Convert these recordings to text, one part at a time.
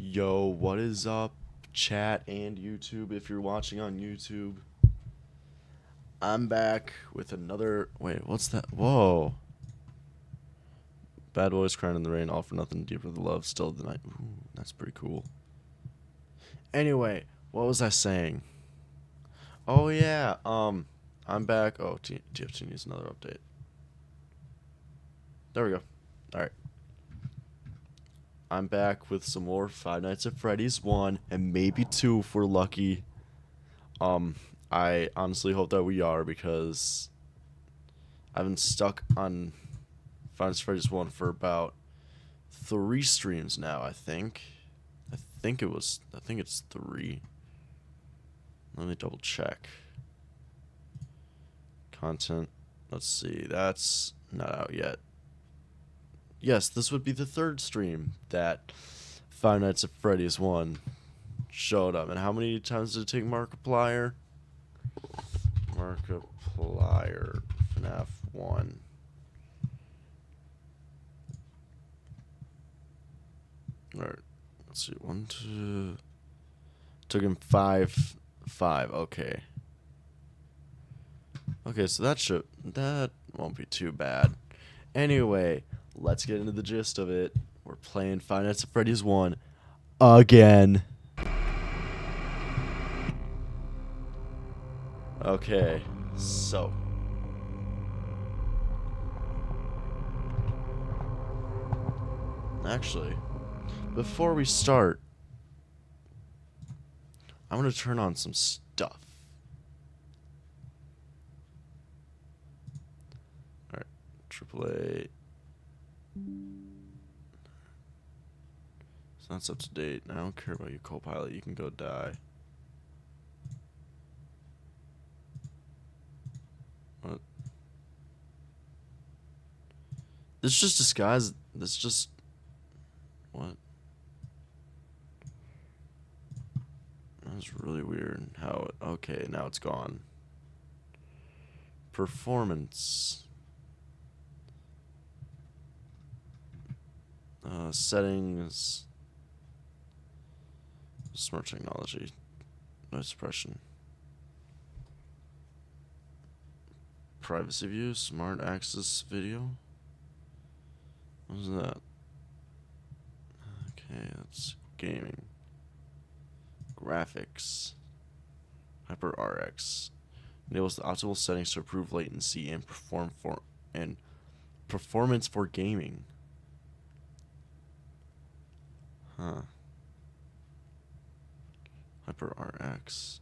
Yo, what is up, chat and YouTube? If you're watching on YouTube, I'm back with another. Wait, what's that? Whoa. Bad boys crying in the rain, all for nothing, deeper the love, still the night. Ooh, that's pretty cool. Anyway, what was I saying? Oh yeah, I'm back. Oh, TFT needs another update. There we go. All right. I'm back with some more Five Nights at Freddy's 1 and maybe 2 if we're lucky. Um, I honestly hope that we are because I've been stuck on Five Nights at Freddy's 1 for about 3 streams now, I think. I think it's 3. Let me double check. Content. Let's see. That's not out yet. Yes, this would be the 3rd stream that Five Nights at Freddy's 1 showed up. And how many times did it take Markiplier? Markiplier FNaF 1. Alright, let's see. 1, 2. Took him 5. Okay. Okay, so that won't be too bad. Anyway, let's get into the gist of it. We're playing Five Nights at Freddy's 1 again. Okay, so actually, before we start, I'm gonna turn on some stuff. Alright, AAA. So that's up to date. I don't care about your co-pilot. You can go die. What? This just disguise. This just. What? That was really weird. How? Okay, now it's gone. Performance. Settings. Smart technology. Noise suppression. Privacy view. Smart access video. What was that? Okay, that's gaming. Graphics. HyperRX. Enables the optimal settings to improve latency and performance for gaming. Huh. HyperRX.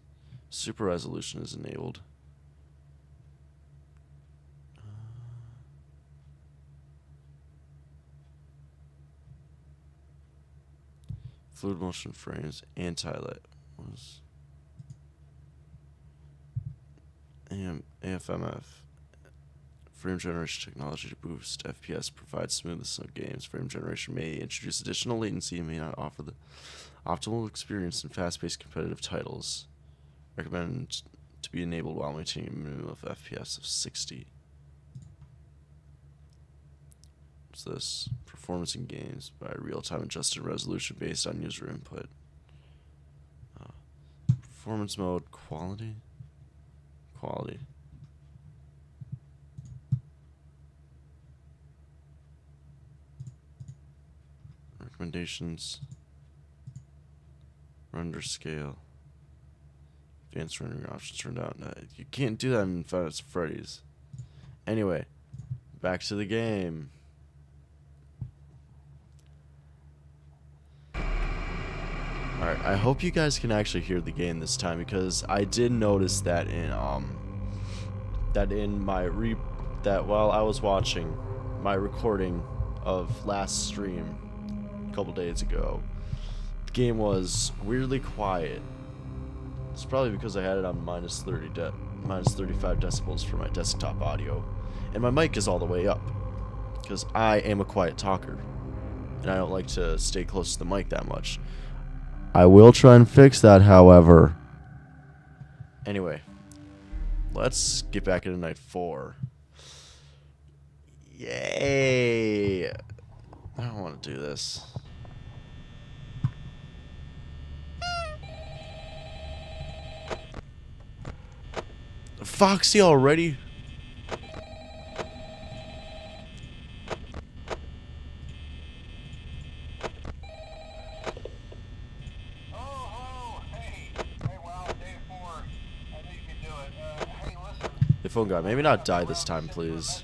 Super resolution is enabled. Fluid motion frames. Anti-lit. Was AFMF. Frame generation technology to boost FPS provides smoothness of games. Frame generation may introduce additional latency and may not offer the optimal experience in fast-paced competitive titles. Recommend to be enabled while maintaining a minimum of FPS of 60. What's this? Performance in games by real-time adjusted resolution based on user input. Performance mode, quality. Recommendations. Render scale. Advanced rendering options turned out. You can't do that in Five Nights at Freddy's. Anyway, back to the game. Alright, I hope you guys can actually hear the game this time because I did notice that while I was watching my recording of last stream a couple days ago, the game was weirdly quiet. It's probably because I had it on minus 35 decibels for my desktop audio, and my mic is all the way up because I am a quiet talker and I don't like to stay close to the mic that much. I will try and fix that, however. Anyway, let's get back into night 4. Yay! I don't want to do this. Foxy already? The phone guy, maybe not die this time, please.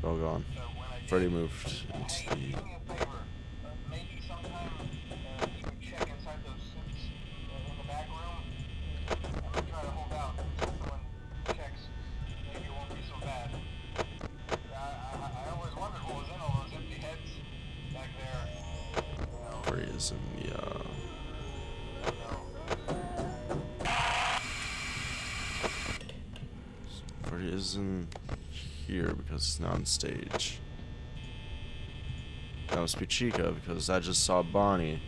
Oh, gone. Freddy moved into the... Freddy is in the, Freddy is in here because he's not on stage. That must be Chica because I just saw Bonnie.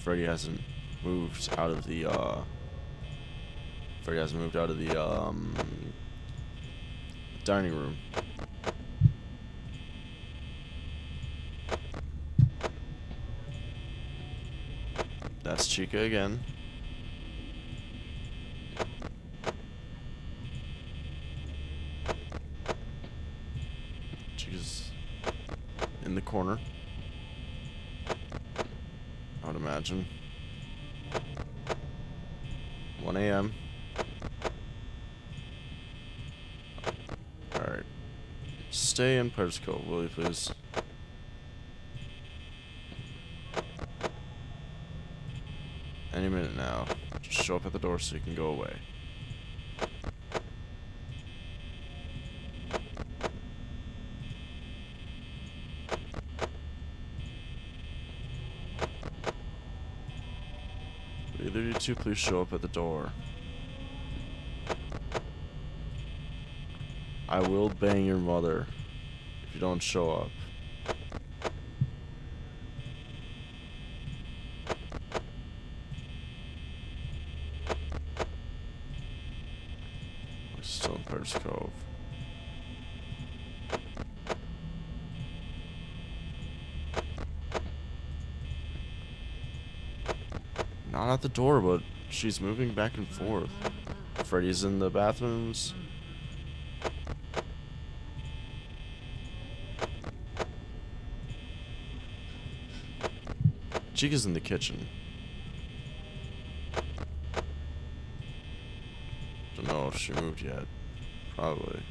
Freddy hasn't moved out of the, Freddy hasn't moved out of the, dining room. That's Chica again. Chica's in the corner, I would imagine. 1 a.m. Alright. Stay in Periscope, will you please? Any minute now. Just show up at the door so you can go away. Will either of you two please show up at the door? I will bang your mother if you don't show up. We're still in Curtis Cove. Not at the door, but she's moving back and forth. Freddy's in the bathrooms. Chica's in the kitchen. Don't know if she moved yet. Probably.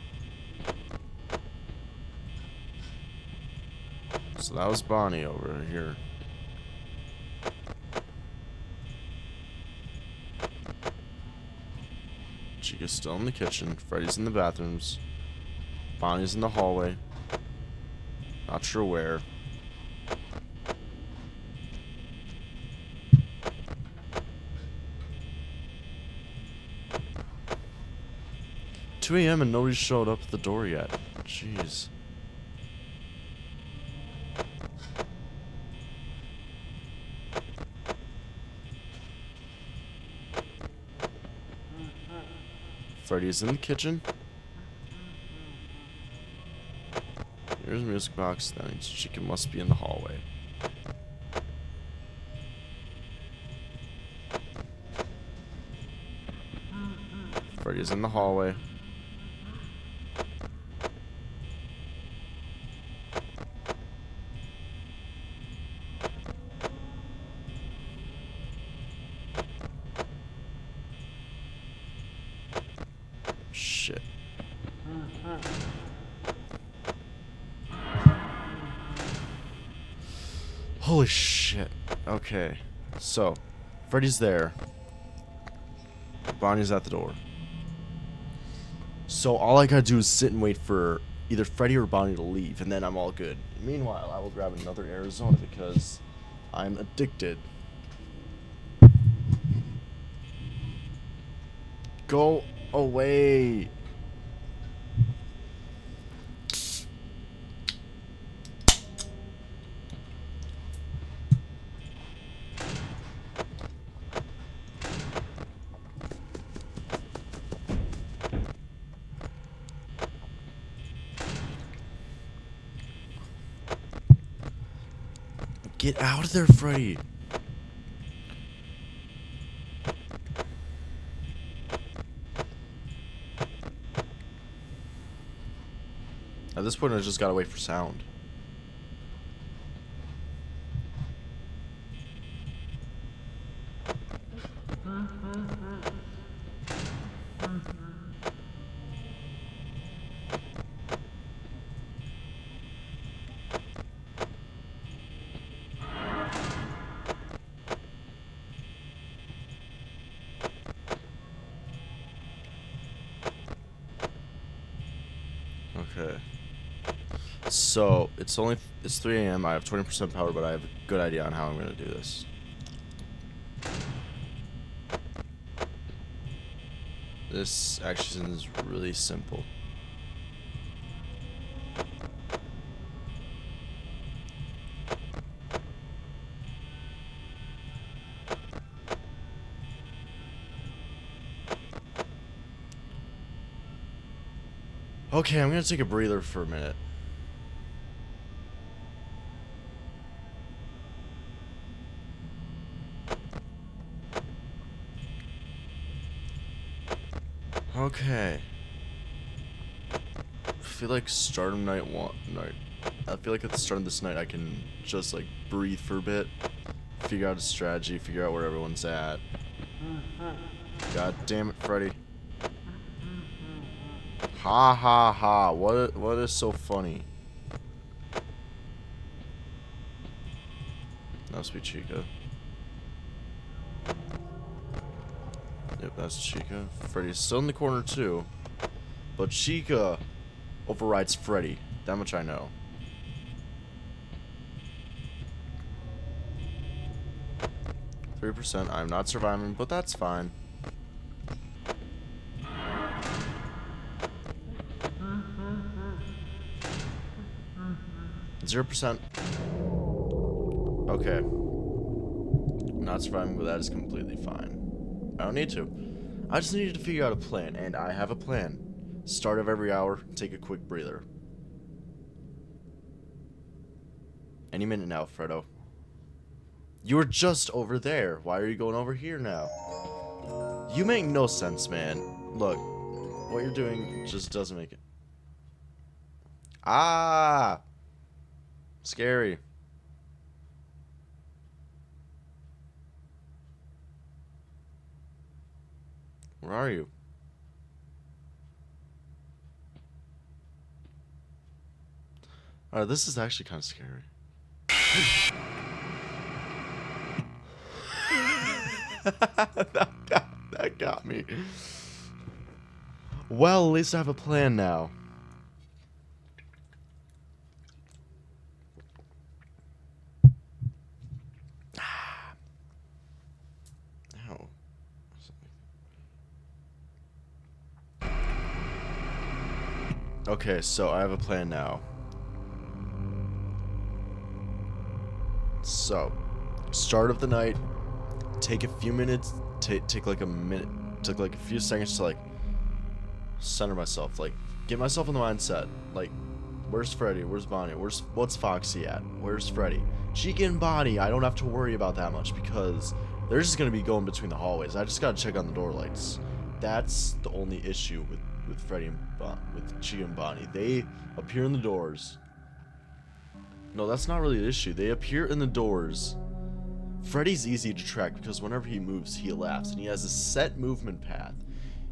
So that was Bonnie over here. Chica's still in the kitchen. Freddy's in the bathrooms. Bonnie's in the hallway. Not sure where. 2 a.m. and nobody showed up at the door yet. Jeez. Freddy's in the kitchen. Here's a music box. That means Chica must be in the hallway. Freddy's in the hallway. Shit. Holy shit. Okay. So, Freddy's there. Bonnie's at the door. So all I gotta do is sit and wait for either Freddy or Bonnie to leave, and then I'm all good. Meanwhile, I will grab another Arizona because I'm addicted. Go away. Get out of there, Freddy. At this point, I just gotta wait for sound. Okay. So, it's 3 a.m. I have 20% power, but I have a good idea on how I'm gonna do this. This actually is really simple. Okay, I'm gonna take a breather for a minute. Okay. I feel like start of night one. I feel like at the start of this night I can just like breathe for a bit, figure out a strategy, figure out where everyone's at. God damn it, Freddy. Ha ha ha. What is so funny? That must be Chica. Yep, that's Chica. Freddy's still in the corner too. But Chica overrides Freddy. That much I know. %. I'm not surviving, but that's fine. 0%. Okay. Not surviving, but that is completely fine. I don't need to. I just needed to figure out a plan, and I have a plan. Start of every hour, take a quick breather. Any minute now, Fredo. You were just over there. Why are you going over here now? You make no sense, man. Look, what you're doing just doesn't make it. Ah! Scary. Where are you? Alright, this is actually kind of scary. that got me. Well, at least I have a plan now. Ow. Okay, so I have a plan now. So, start of the night, take a few minutes, take like a minute, took like a few seconds to like center myself, like get myself in the mindset, like where's Freddy, where's Bonnie, what's Foxy at, where's Freddy, Chica and Bonnie, I don't have to worry about that much because they're just gonna be going between the hallways. I just gotta check on the door lights. That's the only issue with Freddy and with Chica and Bonnie. They appear in the doors. No, that's not really an issue. They appear in the doors. Freddy's easy to track because whenever he moves, he laughs, and he has a set movement path.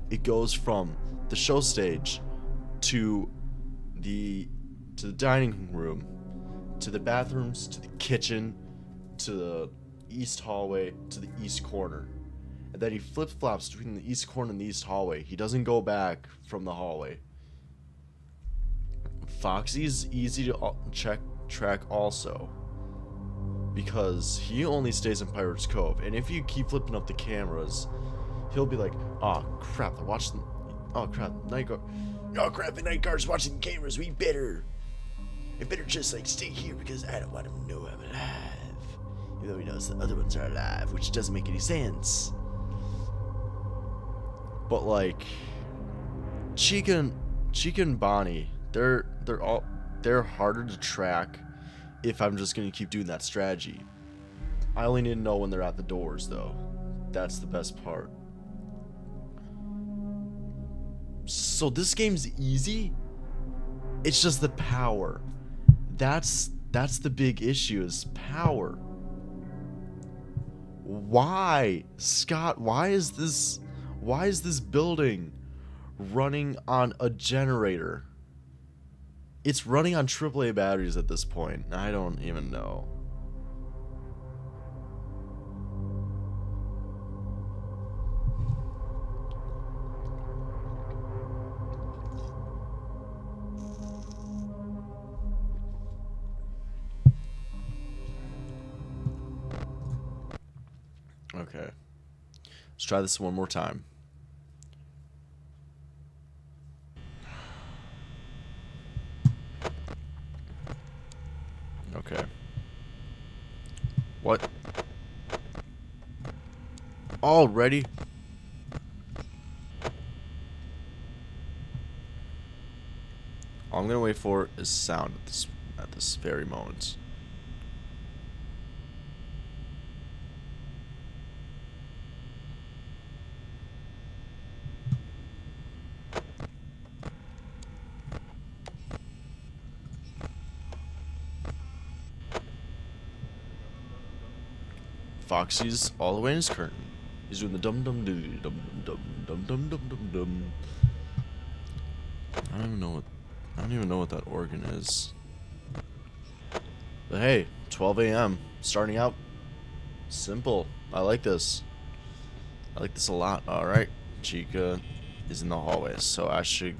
It goes from the show stage to the dining room, to the bathrooms, to the kitchen, to the east hallway, to the east corner. And then he flip-flops between the east corner and the east hallway. He doesn't go back from the hallway. Foxy's easy to track also, because he only stays in Pirate's Cove, and if you keep flipping up the cameras, he'll be like, oh crap, they're watching, oh crap, night guard, oh crap, the night guard's watching the cameras, we better just like stay here because I don't want him to know I'm alive, even though he knows the other ones are alive, which doesn't make any sense. But like Chica and Bonnie, they're harder to track if I'm just gonna keep doing that strategy. I only need to know when they're at the doors, though. That's the best part. So this game's easy. It's just the power. That's the big issue, is power. Why, Scott? Why is this building running on a generator? It's running on AAA batteries at this point. I don't even know. Okay. Let's try this one more time. Okay. What? Already? All I'm gonna wait for is sound at this very moment. Foxy's all the way in his curtain. He's doing the dum dum doo dum dum dum dum dum dum dum. I don't even know what that organ is. But hey, 12 a.m. starting out simple. I like this. I like this a lot. All right, Chica is in the hallway, so I should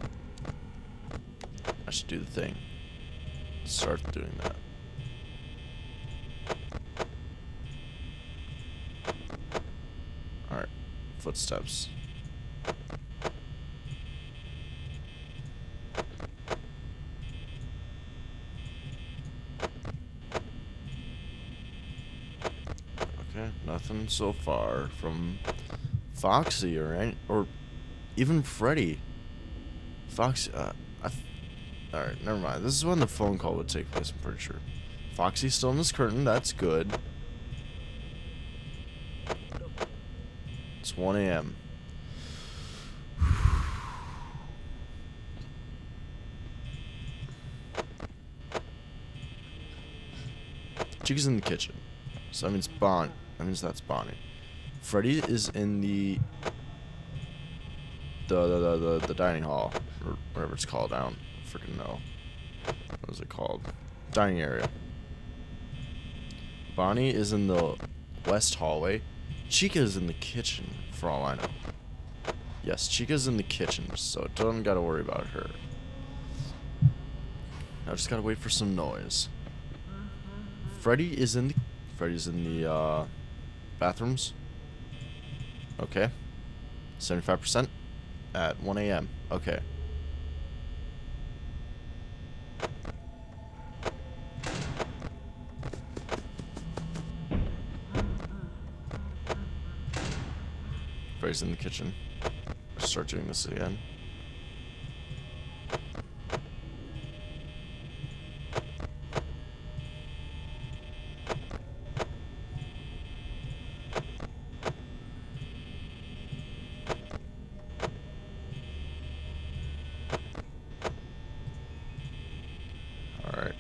do the thing. Start doing that. All right, footsteps. Okay, nothing so far from Foxy or even Freddy. Foxy, alright, never mind. This is when the phone call would take place, I'm pretty sure. Foxy's still in his curtain, that's good. It's 1 a.m. Chica's in the kitchen. So that means that's Bonnie. Freddy is in the dining hall, or whatever it's called. I don't freaking know. What is it called? Dining area. Bonnie is in the west hallway. Chica is in the kitchen, for all I know. Yes, Chica's in the kitchen, so don't gotta worry about her. I just gotta wait for some noise. Freddy's in the bathrooms. Okay. 75% at 1 a.m. Okay. Freddy's in the kitchen. Start doing this again. Alright.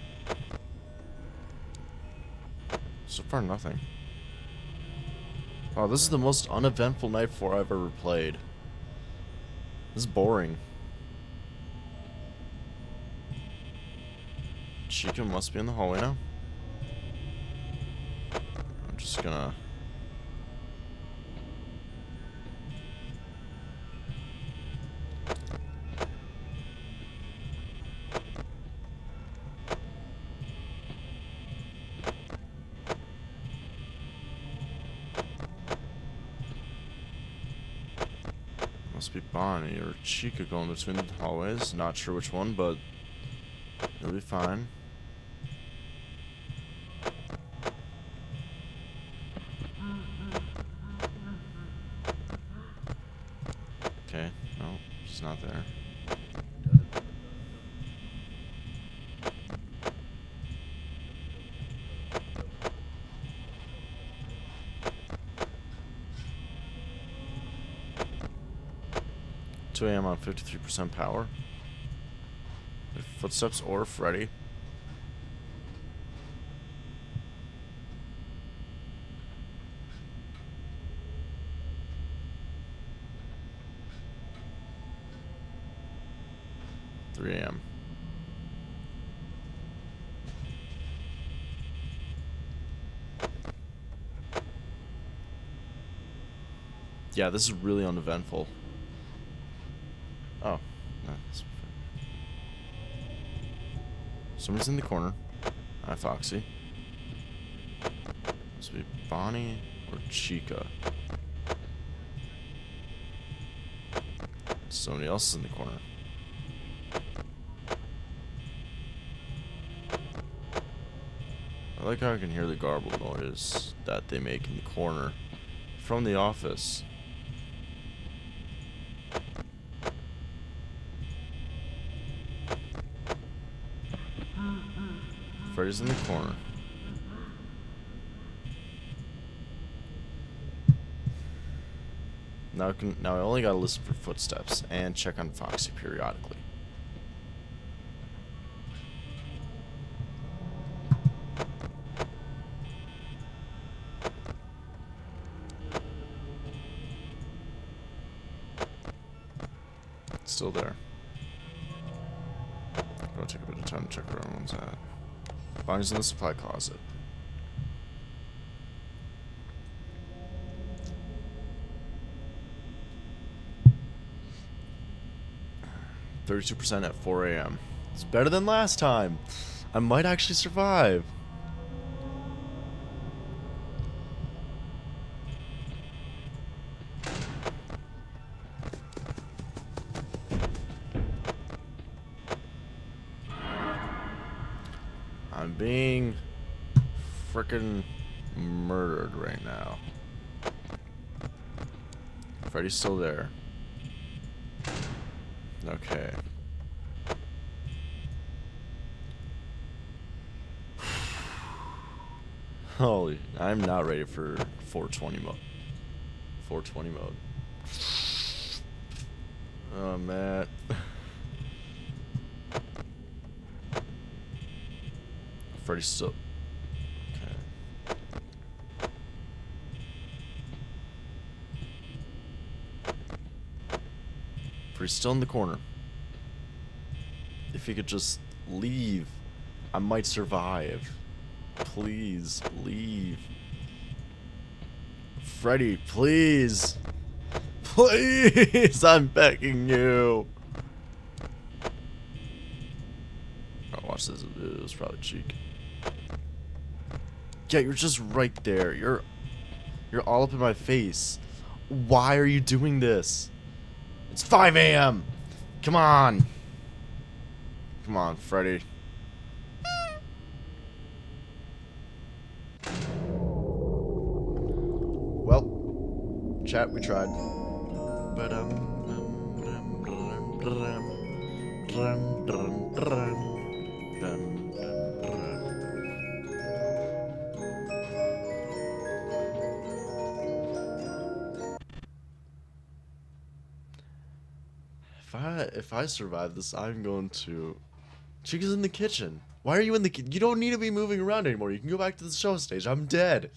So far, nothing. Wow, this is the most uneventful Night 4 I've ever played. This is boring. Chica must be in the hallway now. I'm just gonna... Must be Bonnie or Chica going between the hallways. Not sure which one, but it'll be fine. Okay, no, she's not there. 2 a.m. on 53% power. Footsteps or Freddy. Three a.m. Yeah, this is really uneventful. Oh, no, somebody's in the corner. Hi, Foxy. This would be Bonnie or Chica. Somebody else is in the corner. I like how I can hear the garbled noise that they make in the corner from the office. Freddy's in the corner. Now I only gotta listen for footsteps and check on Foxy periodically. It's still there. Gotta take a bit of time to check where everyone's at. Bonnie's in the supply closet. %32% at 4 a.m. It's better than last time. I might actually survive. I'm being frickin' murdered right now. Freddy's still there. Okay. Holy, I'm not ready for 420 mode. 420 mode. Oh, Matt. Freddy's still... Okay. Freddy's still in the corner. If he could just leave, I might survive. Please, leave. Freddy, please. Please, I'm begging you. Oh, watch this. It was probably cheek. Yeah, you're just right there. You're all up in my face. Why are you doing this? It's 5 a.m. Come on. Come on, Freddy. Well, chat, we tried. But if I survive this, I'm going to... Chica's in the kitchen. Why are you in the kitchen? You don't need to be moving around anymore. You can go back to the show stage. I'm dead.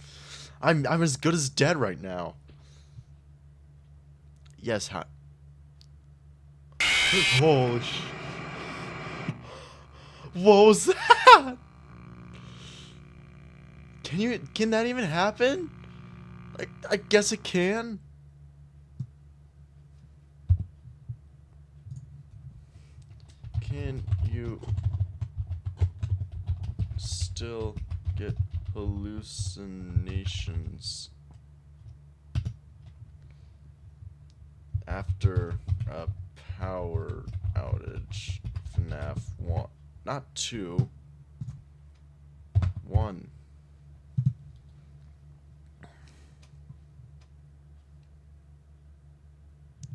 I'm as good as dead right now. Yes, holy sh... What was that? Can that even happen? Like, I guess it can. Can you still get hallucinations after a power outage? FNaF 1. Not 2. 1.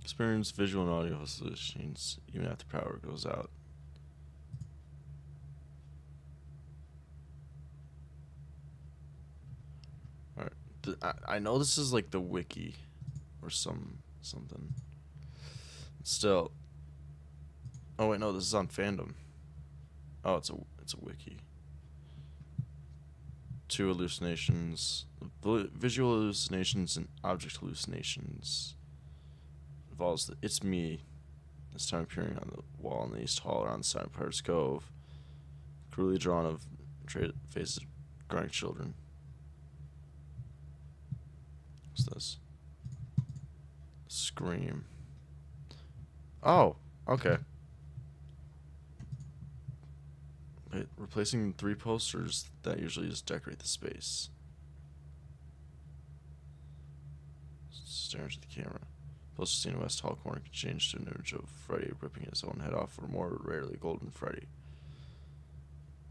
Experience visual and audio hallucinations even after power goes out. Alright. I know this is like the wiki or something. Still. Oh wait, no, this is on fandom. Oh, it's a wiki. 2 hallucinations, visual hallucinations and object hallucinations. Involves the "It's me" this time appearing on the wall in the East Hall around the side of Pirates Cove. Cruelly drawn of faces of growing children. What's this? Scream. Oh, okay. Wait, replacing 3 posters that usually just decorate the space. Staring at the camera. Poster seen in West Hall corner can change to an image of Freddy ripping his own head off, or more rarely, Golden Freddy.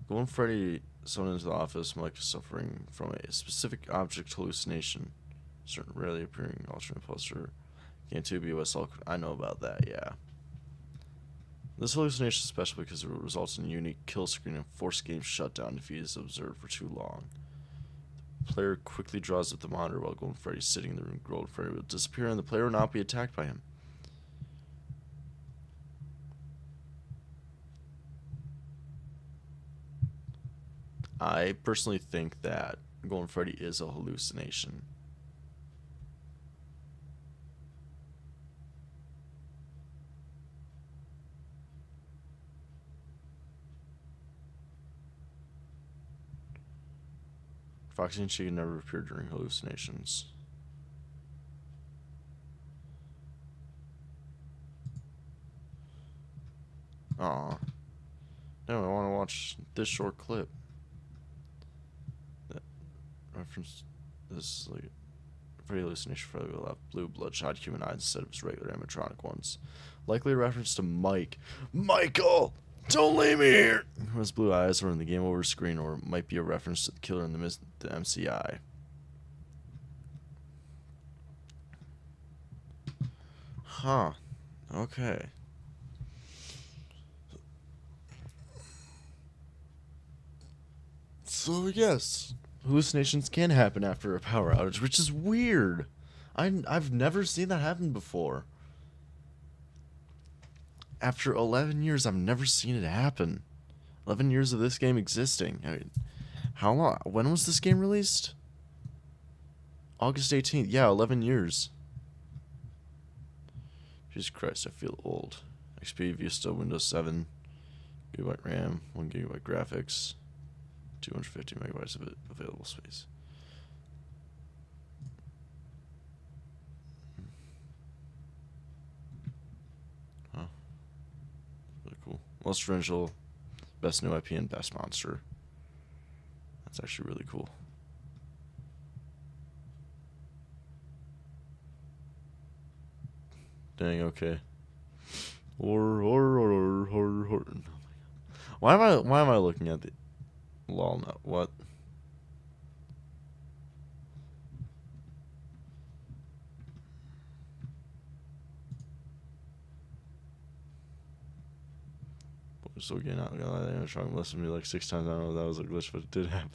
Golden Freddy summoned into the office, Mike is suffering from a specific object hallucination. Certain rarely appearing alternate poster. Game 2 be West Hall. I know about that, yeah. This hallucination is special because it results in a unique kill screen and force game shutdown if he is observed for too long. The player quickly draws up the monitor while Golden Freddy is sitting in the room. Golden Freddy will disappear and the player will not be attacked by him. I personally think that Golden Freddy is a hallucination. Foxy and Chicken never appear during hallucinations. Aw. No, I want to watch this short clip. That reference this like Freddy hallucination. Freddy will have blue bloodshot human eyes instead of his regular animatronic ones. Likely a reference to Mike. Michael! Don't leave me here! Who has blue eyes or in the game over screen, or might be a reference to the killer in the MCI. Huh. Okay. So yes, hallucinations can happen after a power outage, which is weird. I've never seen that happen before. After 11 years, I've never seen it happen. 11 years of this game existing. I mean, how long? When was this game released? August 18th. Yeah, 11 years. Jesus Christ, I feel old. XP, Vista, Windows 7, GB RAM, 1 GB graphics, 250 megabytes of available space. Huh. Really cool. Most original, best new IP, and best monster. That's actually really cool. Dang, okay. Or. Why am I looking at the lol no what? So again, I'm gonna lie, I'm trying to listen to me like 6 times. I don't know if that was a glitch, but it did happen.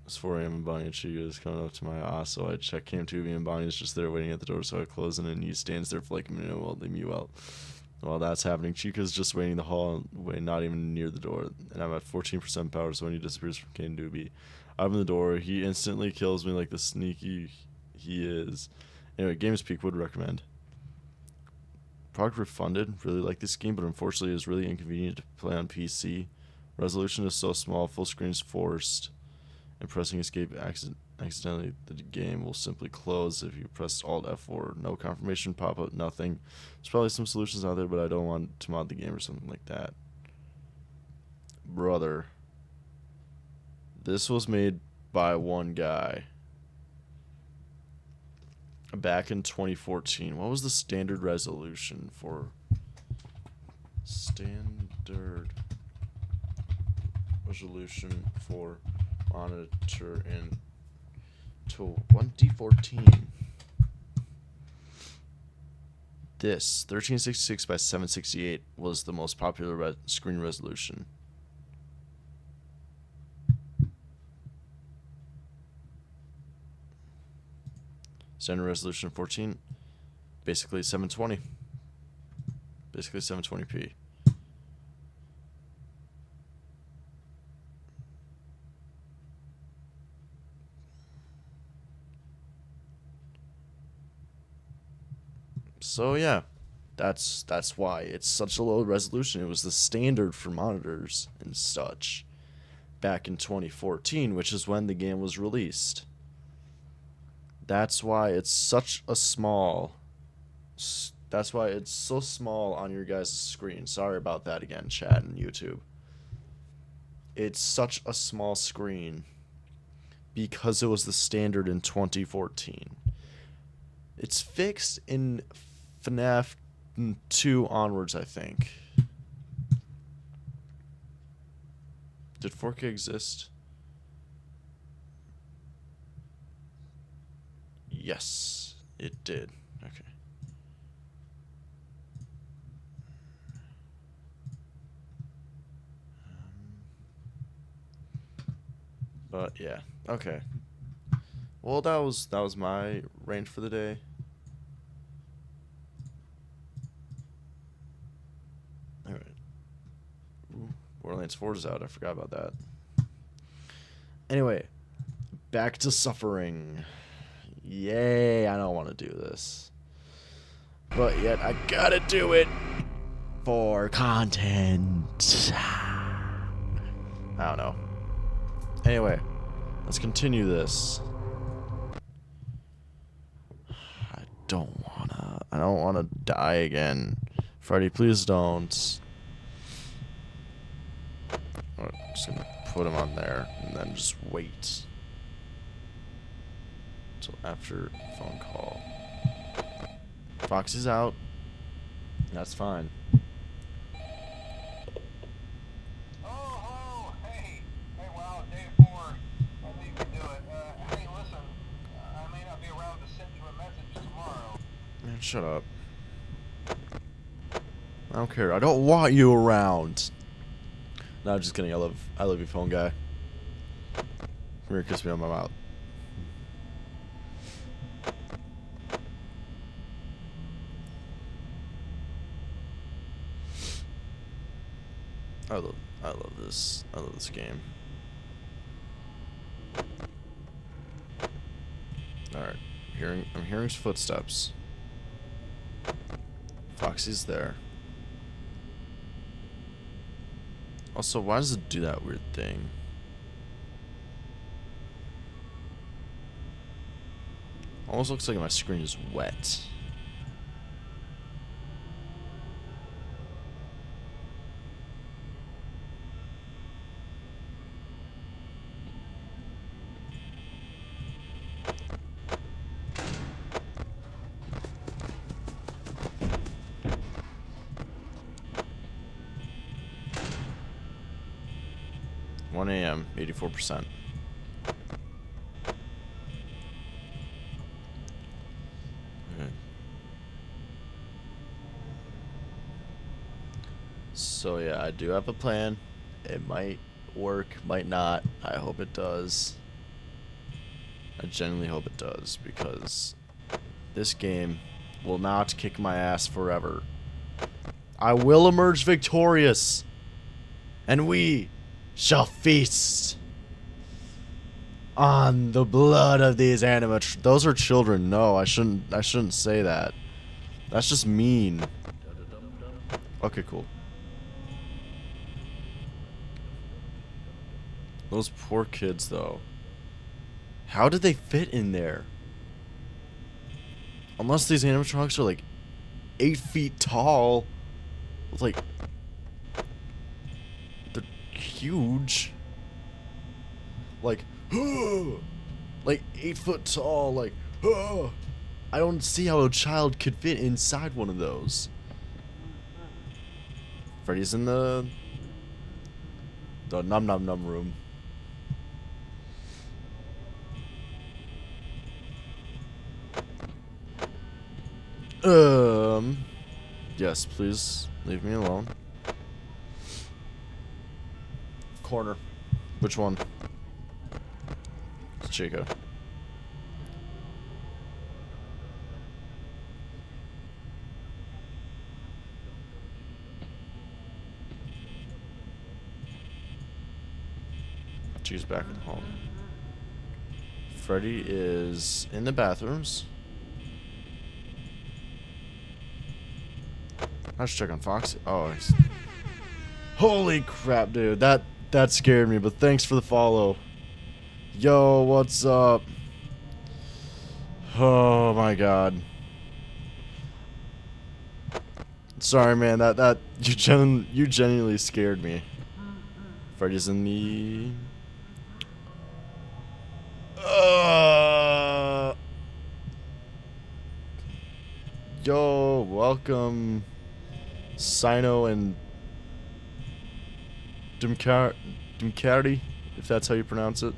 It's 4 a.m. and Bonnie and Chica is coming up to my house, so I check Cam 2B and Bonnie is just there waiting at the door, so I close it and he stands there for like a minute while they mew out. While that's happening, Chica's just waiting in the hall, not even near the door, and I'm at 14% power, so when he disappears from Cam 2B, I open the door, he instantly kills me like the sneaky he is. Anyway, GamesPeak would recommend. Product refunded. Really like this game, but unfortunately it is really inconvenient to play on PC. Resolution is so small, full screen is forced, and pressing escape accidentally, the game will simply close if you press Alt F4. No confirmation pop-up, nothing. There's probably some solutions out there, but I don't want to mod the game or something like that. Brother. This was made by one guy back in 2014. What was the standard resolution for monitor in 2014? This 1366 by 768 was the most popular screen resolution. Standard resolution 14. Basically 720. Basically 720p. So yeah, that's why it's such a low resolution. It was the standard for monitors and such back in 2014, which is when the game was released. That's why it's such a small. That's why it's so small on your guys' screen. Sorry about that again, chat and YouTube. It's such a small screen because it was the standard in 2014. It's fixed in FNaF 2 onwards, I think. Did 4K exist? Yes, it did. Okay. But yeah, okay. Well, that was my range for the day. All right. Ooh, Borderlands 4 is out. I forgot about that. Anyway, back to suffering. Yay! I don't want to do this, but yet I gotta do it for content. I don't know. Anyway, let's continue this. I don't wanna die again. Freddy, please don't. I'm just gonna put him on there and then just wait until after phone call. Foxy's out. That's fine. Man, shut up. I don't care. I don't want you around. No, I'm just kidding. I love you, phone guy. Come here, kiss me on my mouth. I love this. I love this game. All right, I'm hearing his footsteps. Foxy's there. Also, why does it do that weird thing? Almost looks like my screen is wet. AM, 84%. Okay. So yeah, I do have a plan. It might work, might not. I hope it does. I genuinely hope it does, because this game will not kick my ass forever. I will emerge victorious, and we shall feast on the blood of these those are children. No, I shouldn't say that. That's just mean. Okay, cool. Those poor kids, though. How did they fit in there? Unless these animatronics are like 8 feet tall. Like, they're huge. Like, like 8 foot tall. Like, I don't see how a child could fit inside one of those. Freddy's in the num num num room. Yes, please leave me alone. Corner. Which one? It's Chico. She's back at home. Freddy is in the bathrooms. I should check on Foxy. Oh, he's... Holy crap, dude. That scared me, but thanks for the follow. Yo, what's up? Oh my god. Sorry, man. You genuinely scared me. Freddy's in the... Yo, welcome, Sino and Dumcari, if that's how you pronounce it.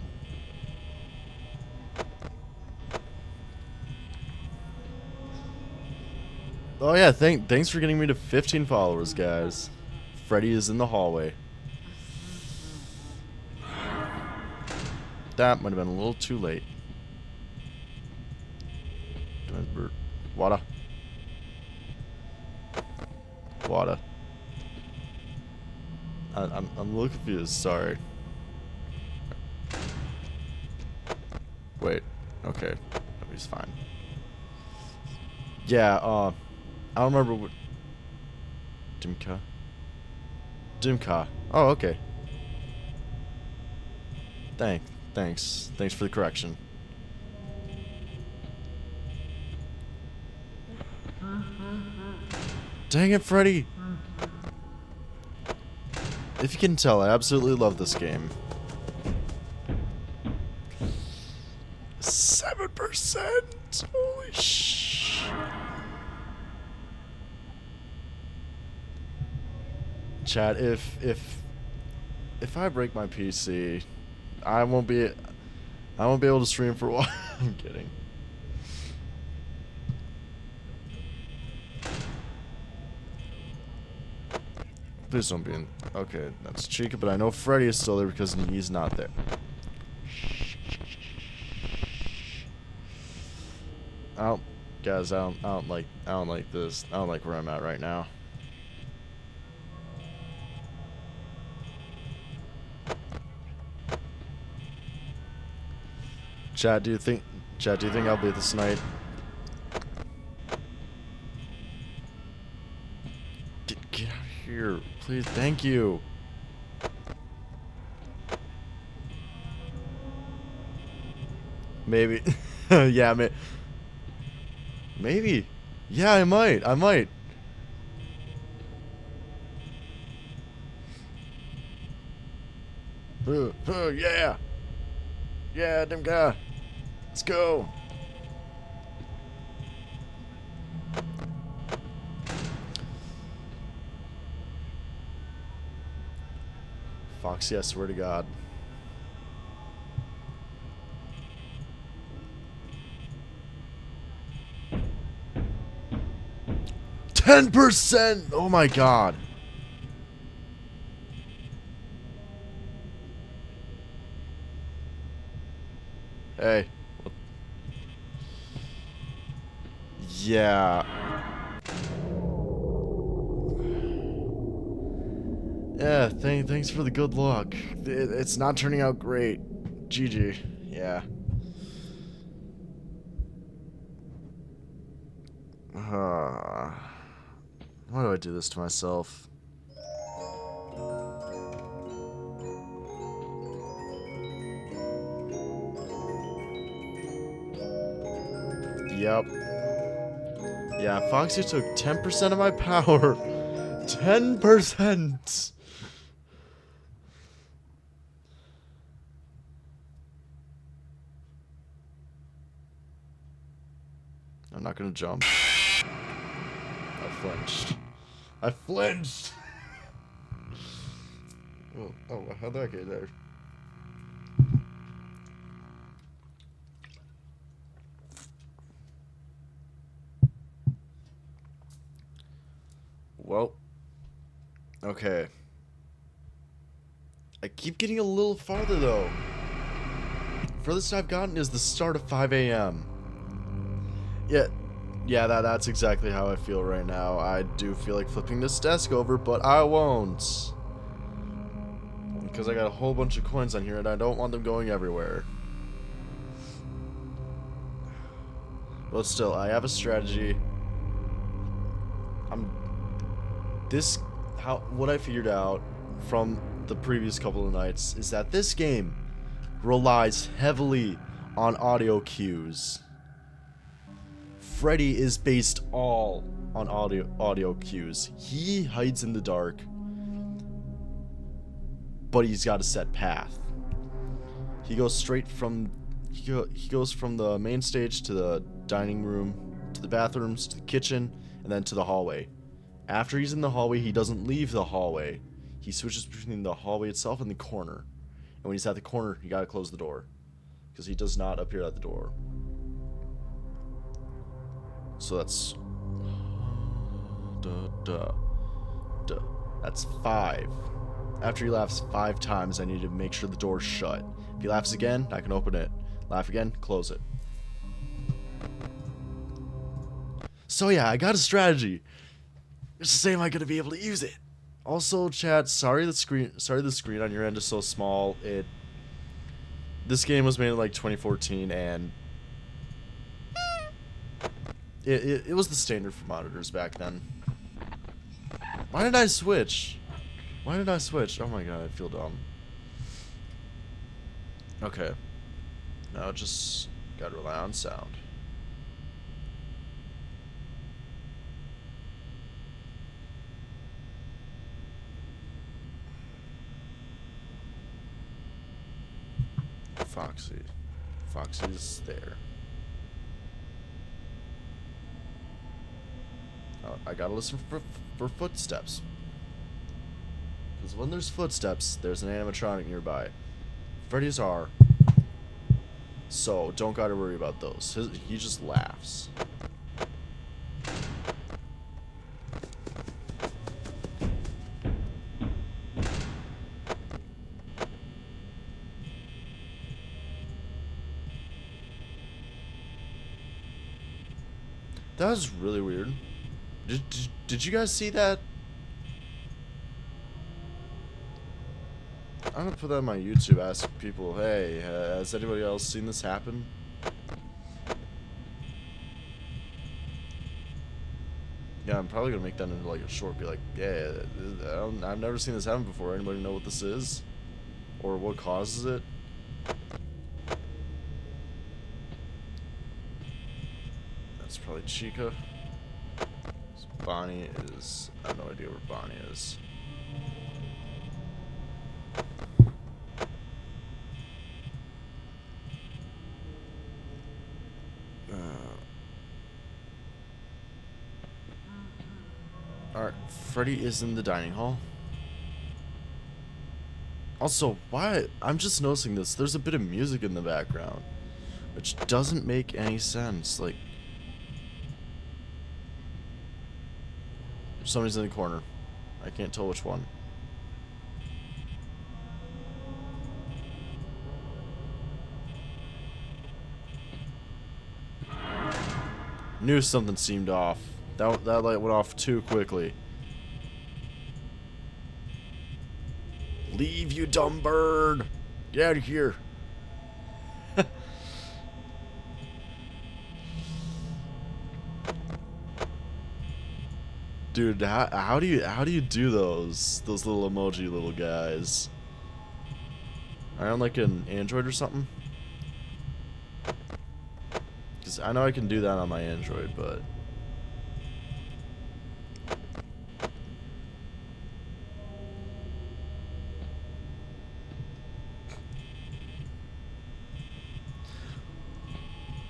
Oh yeah, thanks for getting me to 15 followers, guys. Freddy is in the hallway. That might have been a little too late. Water. Water. I'm a little confused. Sorry. Wait. Okay. He's fine. Yeah. I don't remember what. Dimka. Oh, okay. Thanks for the correction. Dang it, Freddy! If you can tell, I absolutely love this game. 7%! Holy sh! Chat, if I break my PC, I won't be able to stream for a while. I'm kidding. Please don't be in. Okay, that's Chica, but I know Freddy is still there because he's not there. Guys, I don't like this. I don't like where I'm at right now. Chat, do you think I'll beat this tonight? Get out of here, please. Thank you. Maybe. Yeah, maybe. Yeah, I might. Yeah. Yeah, them guy. Let's go. Foxy, I swear to God. $10%! Oh my God. Hey. Yeah. Yeah, thanks for the good luck. It's not turning out great. GG. Yeah. Why do I do this to myself? Yep. Yeah, Foxy took 10% of my power. 10%! I'm not gonna jump. I flinched. Oh, how'd that get there? Well, okay. I keep getting a little farther though. Furthest I've gotten is the start of 5 a.m. Yeah, that's exactly how I feel right now. I do feel like flipping this desk over, but I won't. Because I got a whole bunch of coins on here and I don't want them going everywhere. But still, I have a strategy. What I figured out from the previous couple of nights is that this game relies heavily on audio cues. Freddy is based all on audio cues. He hides in the dark, but he's got a set path. He goes straight from he goes from the main stage to the dining room, to the bathrooms, to the kitchen, and then to the hallway. After he's in the hallway, he doesn't leave the hallway. He switches between the hallway itself and the corner. And when he's at the corner, you gotta close the door, because he does not appear at the door. So that's that's 5. After he laughs 5 times, I need to make sure the door's shut. If he laughs again, I can open it. Laugh again, close it. So yeah, I got a strategy. Just to say, am I gonna be able to use it? Also, chat, sorry the screen on your end is so small. This game was made in like 2014, and it was the standard for monitors back then. Why did I switch? Why did I switch? Oh my god, I feel dumb. Okay. Now just gotta rely on sound. Foxy. Foxy's there. I gotta listen for footsteps. Because when there's footsteps, there's an animatronic nearby. Freddy's are. So, don't gotta worry about those. He just laughs. That was really weird. Did you guys see that? I'm gonna put that on my YouTube, ask people, hey, has anybody else seen this happen? Yeah, I'm probably gonna make that into like a short, be like, yeah, I've never seen this happen before. Anybody know what this is? Or what causes it? That's probably Chica. Bonnie is... I have no idea where Bonnie is. Alright, Freddy is in the dining hall. Also, why... I'm just noticing this. There's a bit of music in the background, which doesn't make any sense. Like... Somebody's in the corner. I can't tell which one. Knew something seemed off. That light went off too quickly. Leave, you dumb bird! Get out of here! Dude, how do you do those little emoji little guys? Are you on like an Android or something? Because I know I can do that on my Android, but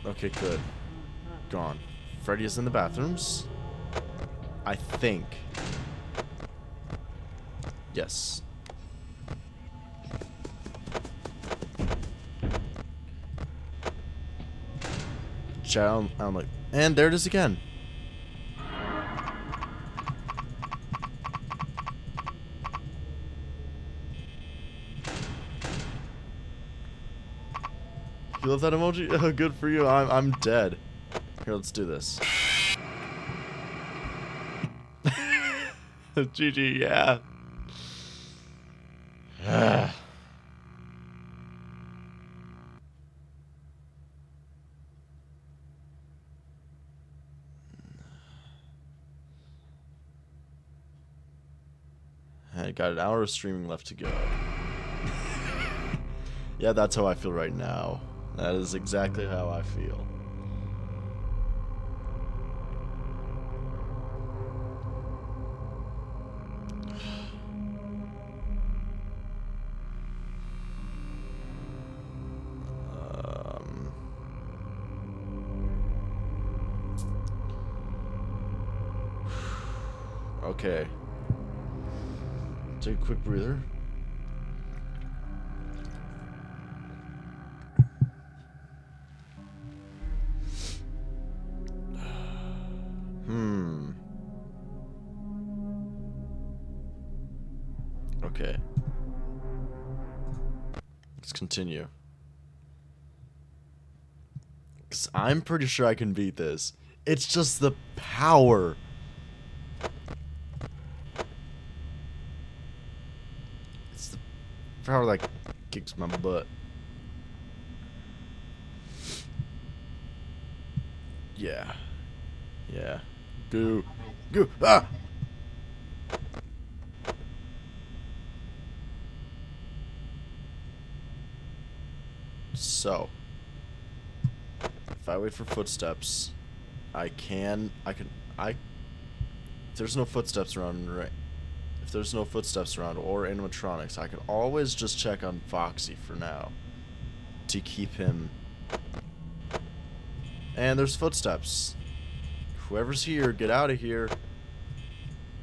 okay, good. Gone. Freddy is in the bathrooms. I think. Yes. Chat, I'm like, and there it is again. You love that emoji? Oh, good for you. I'm dead. Here, let's do this. GG, yeah. I got an hour of streaming left to go. Yeah, that's how I feel right now. That is exactly how I feel. Okay. Take a quick breather. Okay. Let's continue. 'Cause I'm pretty sure I can beat this. It's just the power. It's the power that kicks my butt. Yeah. Yeah. Go. Go. Ah! So. If I wait for footsteps, if there's no footsteps around, right? If there's no footsteps around or animatronics, I could always just check on Foxy for now. To keep him. And there's footsteps. Whoever's here, get out of here.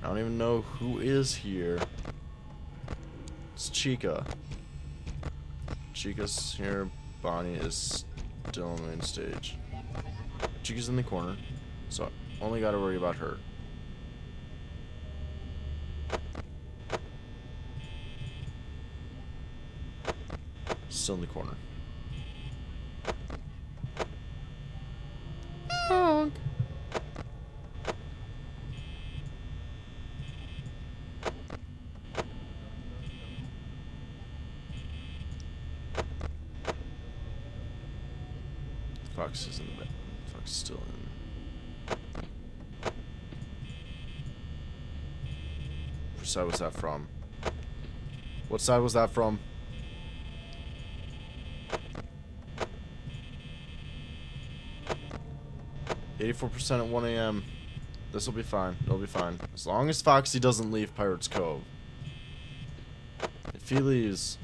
I don't even know who is here. It's Chica. Chica's here. Bonnie is still on the main stage. Chica's in the corner, so only gotta worry about her. Still in the corner. Honk. Fox is in the back. Fox is still in. Which side was that from? What side was that from? %, at 1 AM. This will be fine. It'll be fine. As long as Foxy doesn't leave Pirates Cove. If he leaves,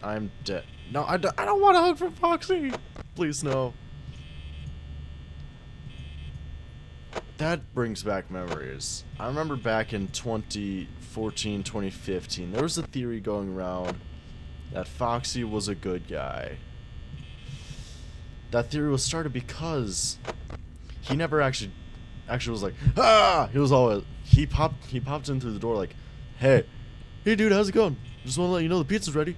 I'm dead. No, I don't want to hug from Foxy. Please, no. That brings back memories. I remember back in 2014, 2015, there was a theory going around that Foxy was a good guy. That theory was started because he never actually was like, ah! He was always, he popped in through the door like, hey dude, how's it going? Just want to let you know the pizza's ready.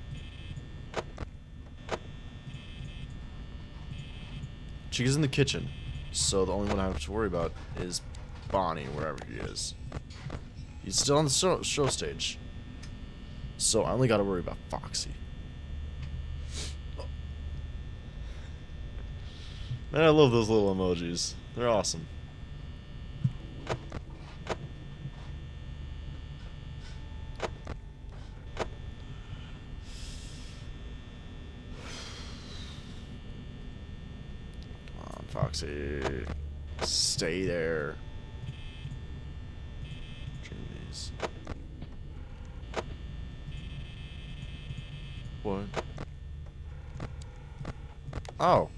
Chica's in the kitchen, so the only one I have to worry about is Bonnie, wherever he is. He's still on the show stage, so I only gotta worry about Foxy. Man, I love those little emojis. They're awesome. Come on, Foxy. Stay there. Drink these. What? Oh.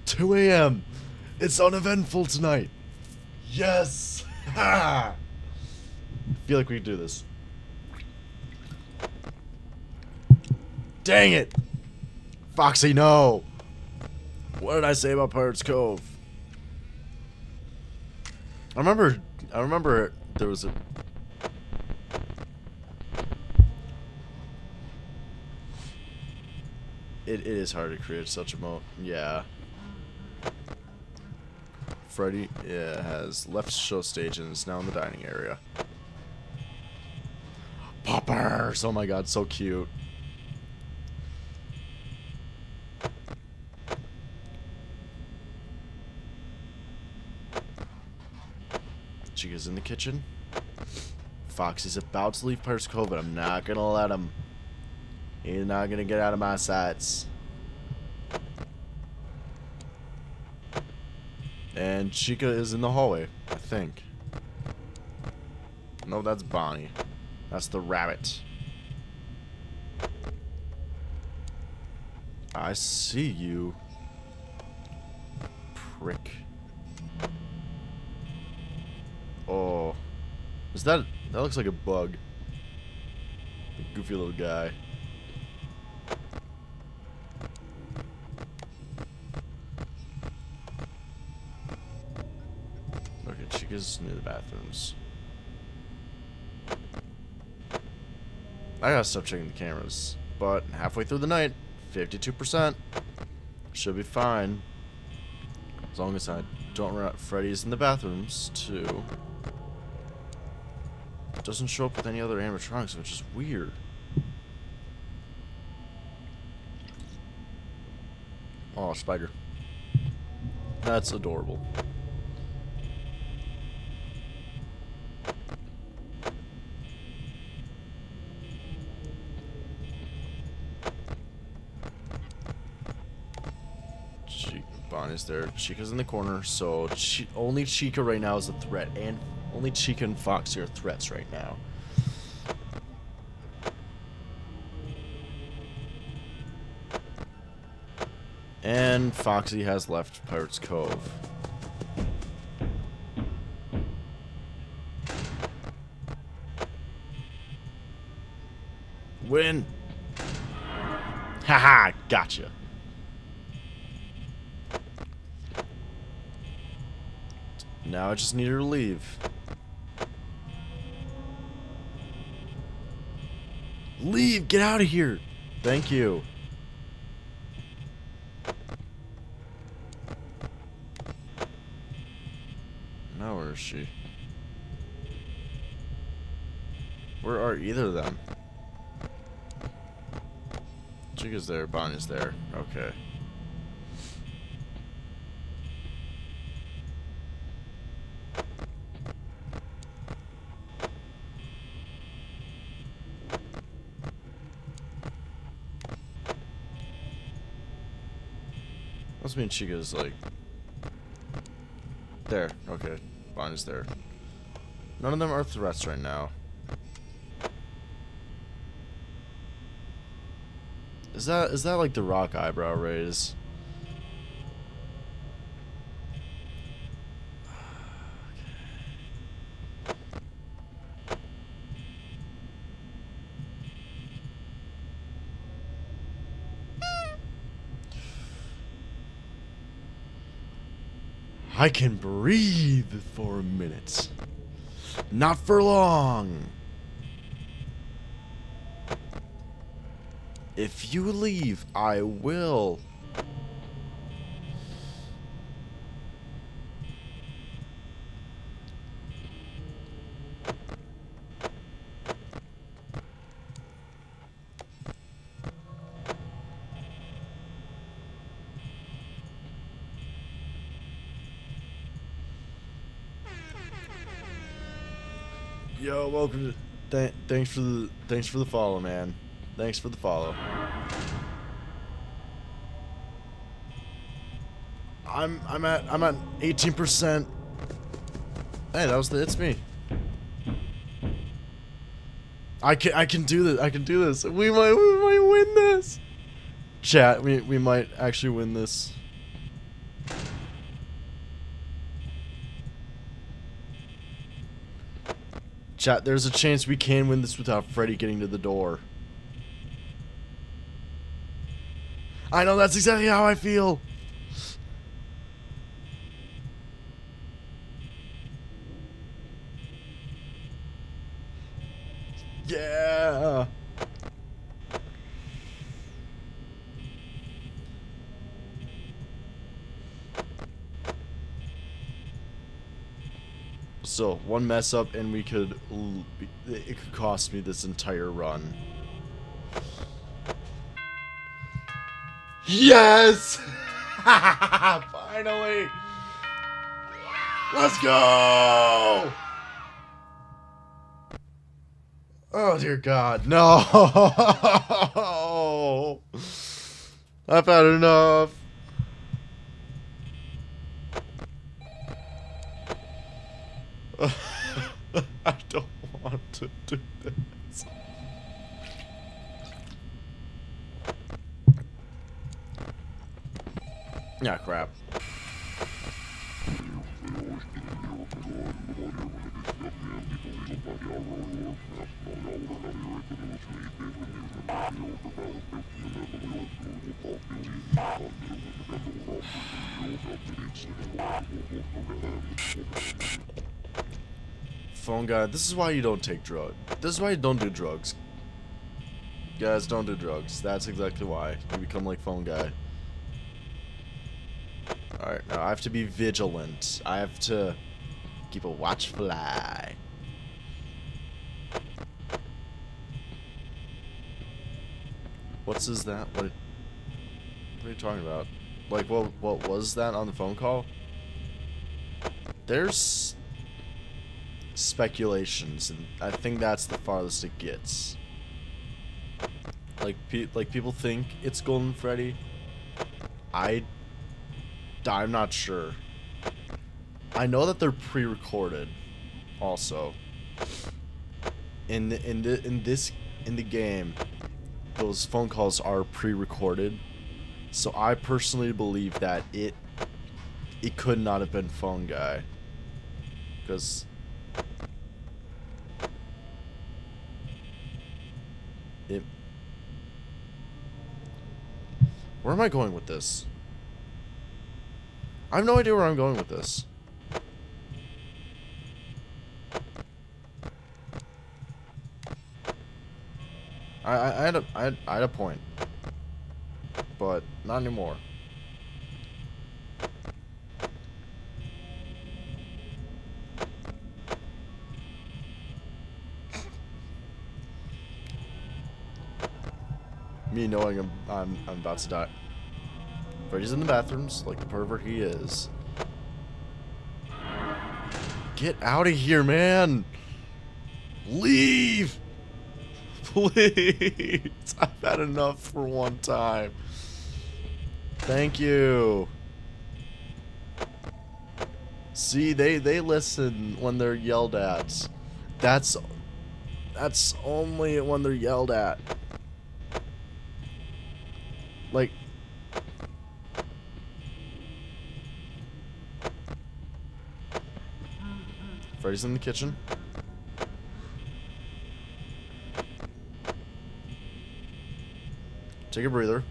2 AM. It's uneventful tonight. Yes. Ha! I feel like we can do this. Dang it. Foxy, no. What did I say about Pirates Cove? I remember there was a... It is hard to create such a yeah. Freddy has left show stage and is now in the dining area. Poppers! Oh my god, so cute. Chica's in the kitchen. Foxy's about to leave Pirates Cove, but I'm not gonna let him. He's not gonna get out of my sights. And Chica is in the hallway, I think. No, that's Bonnie. That's the rabbit. I see you. Prick. Oh. Is that looks like a bug. A goofy little guy. Okay, Chica's near the bathrooms. I gotta stop checking the cameras. But halfway through the night, 52%. Should be fine. As long as I don't run out. Freddy's in the bathrooms, too. Doesn't show up with any other animatronics, which is weird. Oh, spider. That's adorable. Bonnie's there. Chica's in the corner, so only Chica right now is a threat, and only Chica and Foxy are threats right now. And Foxy has left Pirates Cove. Win! Haha, gotcha. Now I just need her to leave. Leave! Get out of here! Thank you. Now where is she? Where are either of them? Chica's there, Bonnie's there. Okay. Must mean Chica's like there. Okay, Bonnie's there. None of them are threats right now. Is that like the Rock eyebrow raise? I can breathe for a minute. Not for long. If you leave, I will. Yo, welcome to thanks for the follow, man. Thanks for the follow. I'm at 18%. Hey, it's me. I can do this. I can do this. We might win this. Chat, we might actually win this. Chat, there's a chance we can win this without Freddy getting to the door. I know, that's exactly how I feel. Yeah. So, one mess up and it could cost me this entire run. Yes! Finally! Let's go! Oh dear God, no! I've had enough. I don't want to do this. Yeah, crap. Phone guy, this is why you don't take drugs. This is why you don't do drugs. Guys, don't do drugs. That's exactly why. You become like phone guy. Alright, now I have to be vigilant. I have to keep a watchful eye. What's that? What are you talking about? Like, what was that on the phone call? There's speculations, and I think that's the farthest it gets. Like, people think it's Golden Freddy. I'm not sure. I know that they're pre-recorded, also. In the game, those phone calls are pre-recorded. So I personally believe that it could not have been phone guy, because where am I going with this? I have no idea where I'm going with this. I had a point, but not anymore. Me knowing I'm about to die. Freddy's in the bathrooms, like the pervert he is. Get out of here, man! Leave! Please! I've had enough for one time. Thank you. See, they listen when they're yelled at. That's only when they're yelled at. Like, Freddy's in the kitchen. Take a breather.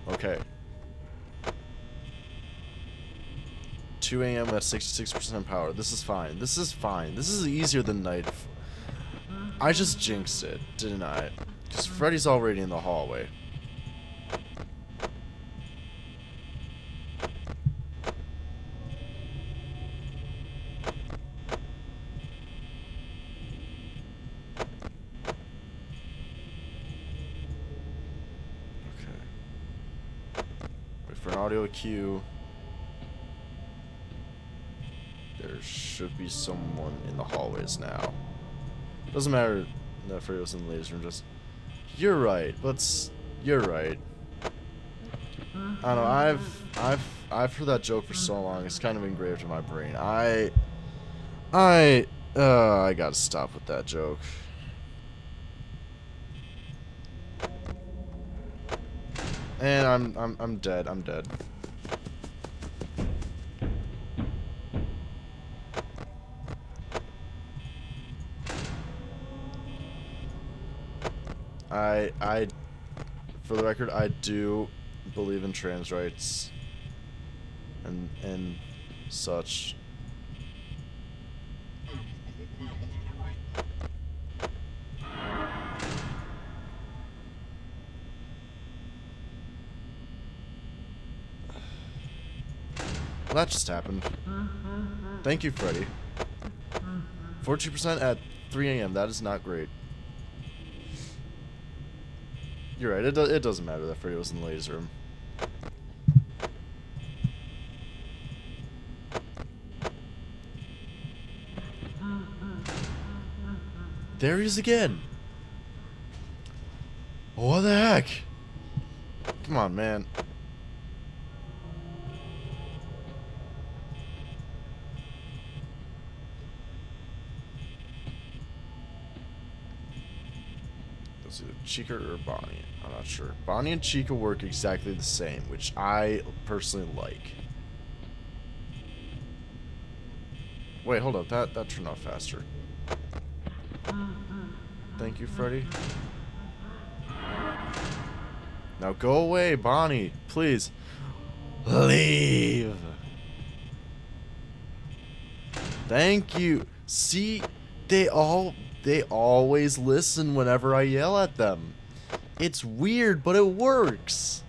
Okay. 2 AM at 66% power. This is fine. This is fine. This is easier than night. I just jinxed it, didn't I? Because Freddy's already in the hallway. For an audio cue, there should be someone in the hallways now. Doesn't matter that Freddy was in the ladies' room. Just, you're right. You're right. I don't know. I've heard that joke for so long. It's kind of engraved in my brain. I gotta stop with that joke. And I'm dead. I'm dead. For the record, I do believe in trans rights and such. Well, that just happened. Thank you, Freddy. 42% at 3 AM. That is not great. You're right. It doesn't matter that Freddy was in the ladies' room. There he is again. What the heck? Come on, man. Let's see, Chica or Bonnie? I'm not sure. Bonnie and Chica work exactly the same, which I personally like. Wait, hold up. That turned off faster. Thank you, Freddy. Now go away, Bonnie. Please. Leave. Thank you. See, they always listen whenever I yell at them. It's weird, but it works.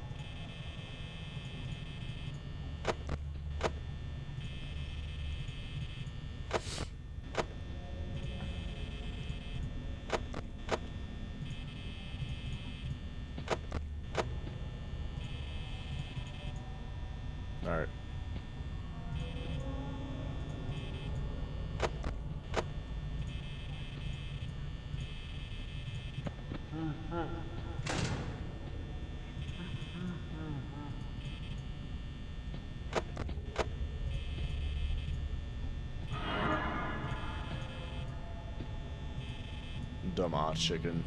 All right. Dumb hot chicken.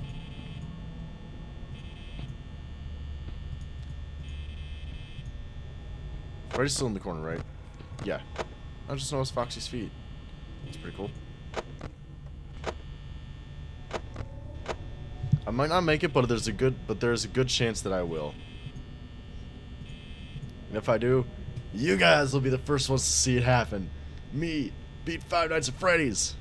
Freddy's still in the corner, right? Yeah. I just noticed Foxy's feet. That's pretty cool. I might not make it, but there's a good chance that I will. And if I do, you guys will be the first ones to see it happen. Me beat Five Nights at Freddy's.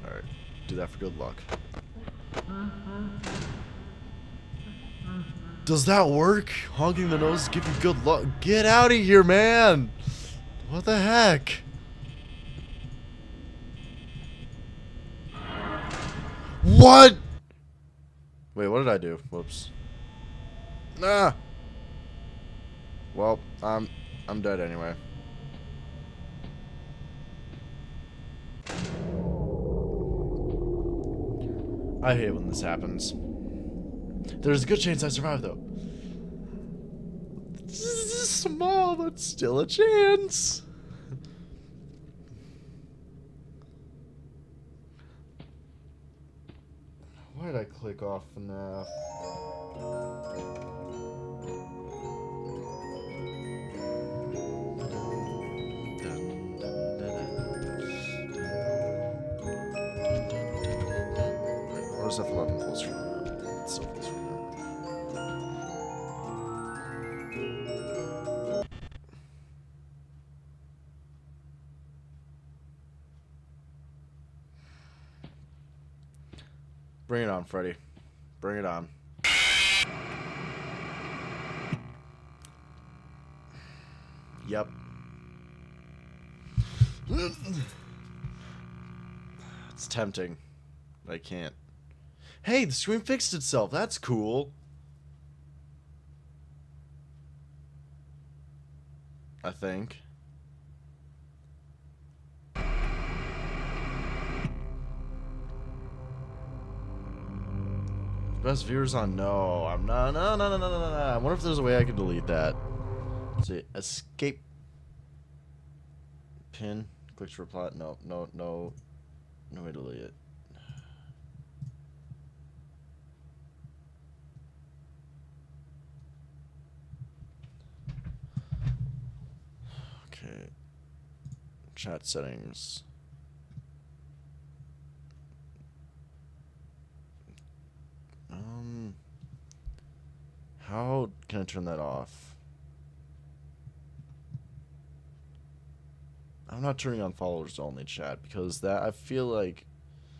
Alright, do that for good luck. Does that work? Honking the nose give you good luck? Get out of here, man! What the heck? What? Wait, what did I do? Whoops. Nah. Well, I'm dead anyway. I hate when this happens. There's a good chance I survive, though. Small, but still a chance. Why did I click off FNaF? Or is F11 full screen? It's still full screen. Bring it on, Freddy. Bring it on. Yep. It's tempting. I can't. Hey, the screen fixed itself. That's cool. I think. Best viewers on no. I'm not. No. I wonder if there's a way I can delete that. Let's see. Escape. Pin. Click to reply. No. No way to delete it. Okay. Chat settings. How can I turn that off? I'm not turning on followers only chat because that I feel like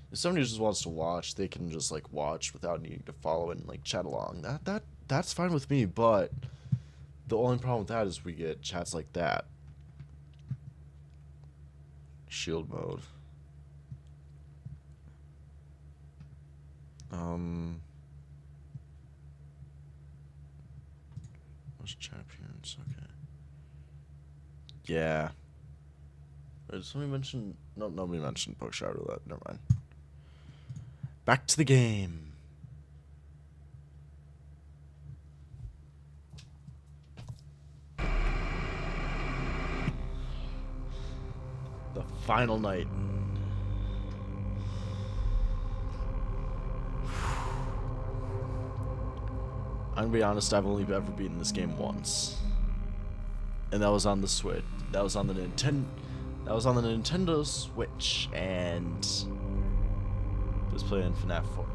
if somebody just wants to watch, they can just like watch without needing to follow and like chat along. That's fine with me, but the only problem with that is we get chats like that. Shield mode. What's chat appearance? Okay. Yeah. Did somebody mention? No, nobody mentioned Bookshot Roulette. Never mind. Back to the game. The final night. I'm gonna be honest, I've only ever beaten this game once. And that was on the Switch. That was on the Nintendo Switch, and it was playing FNaF 4.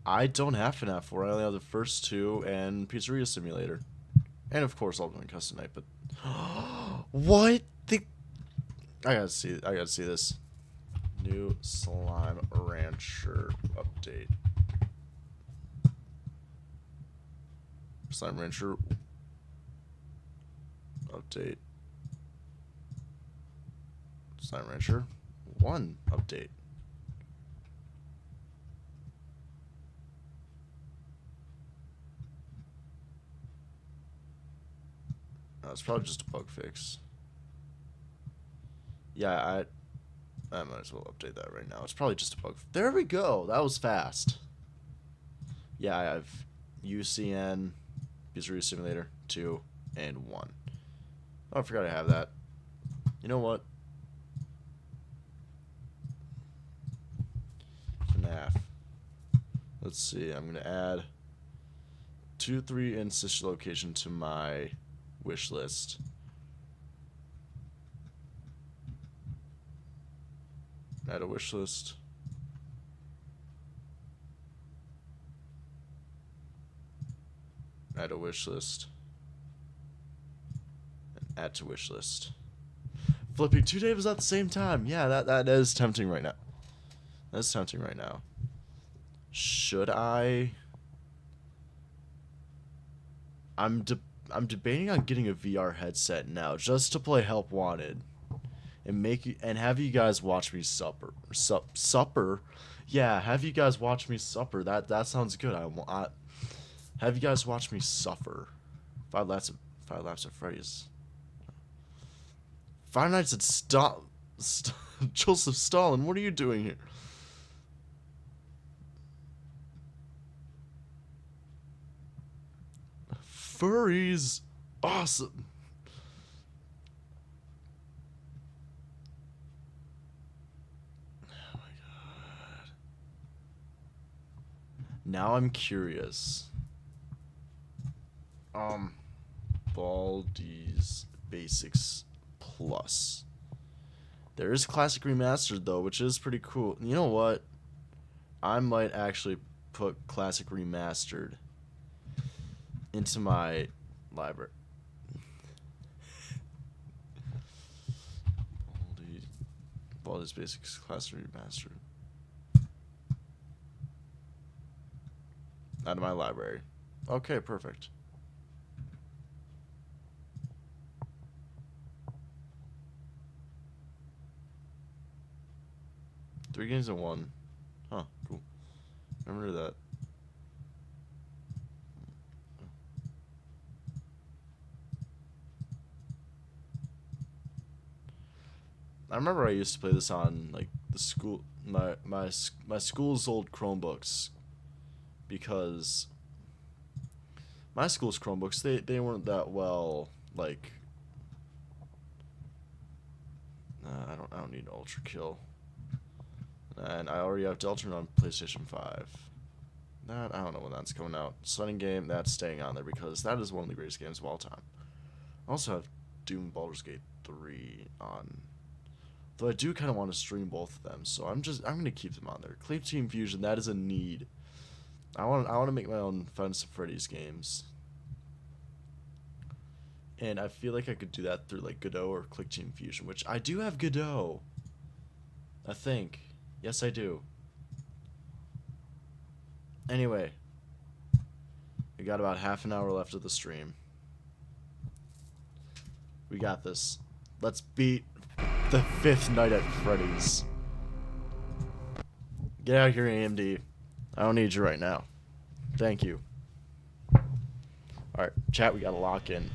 I don't have FNaF 4. I only have the first two and Pizzeria Simulator. And of course Ultimate Custom Night, but what the I gotta see this. New Slime Rancher update. Slime Rancher update. Slime Rancher 1 update. No, it's probably just a bug fix. Yeah, I might as well update that right now. It's probably just a bug. There we go. That was fast. Yeah, I have UCN, Pizzeria Simulator 2, and 1. Oh, I forgot I have that. You know what? FNaF. Let's see. I'm going to add 2, 3, and sister location to my wish list. Add a wish list. Add a wish list. And add to wish list. Flipping 2 tables at the same time. Yeah, that is tempting right now. That's tempting right now. Should I? I'm debating on getting a VR headset now just to play Help Wanted. And have you guys watch me supper. Yeah, have you guys watch me supper. That sounds good. I have you guys watch me suffer. Five Laps at Freddy's. Five Nights at Joseph Stalin. What are you doing here? Furries, awesome. Now I'm curious. Baldi's Basics Plus. There is Classic Remastered though, which is pretty cool. You know what? I might actually put Classic Remastered into my library. Baldi's Basics Classic Remastered. Out of my library. Okay, perfect. Three games in one. Huh, cool. Remember that. I remember I used to play this on like the school my school's old Chromebooks, because my school's Chromebooks they weren't that well, like I don't need Ultra Kill. And I already have Deltarune on PlayStation 5. That, I don't know when that's coming out. Stunning Game, that's staying on there because that is one of the greatest games of all time. I also have Doom Baldur's Gate 3 on. Though I do kind of want to stream both of them, so I'm going to keep them on there. Clip Team Fusion, that is a need. I want to make my own Five Nights at Freddy's games. And I feel like I could do that through like Godot or Click Team Fusion, which I do have Godot. I think. Yes, I do. Anyway, we got about half an hour left of the stream. We got this. Let's beat the 5th Night at Freddy's. Get out here, AMD. I don't need you right now. Thank you. Chat, we gotta lock in.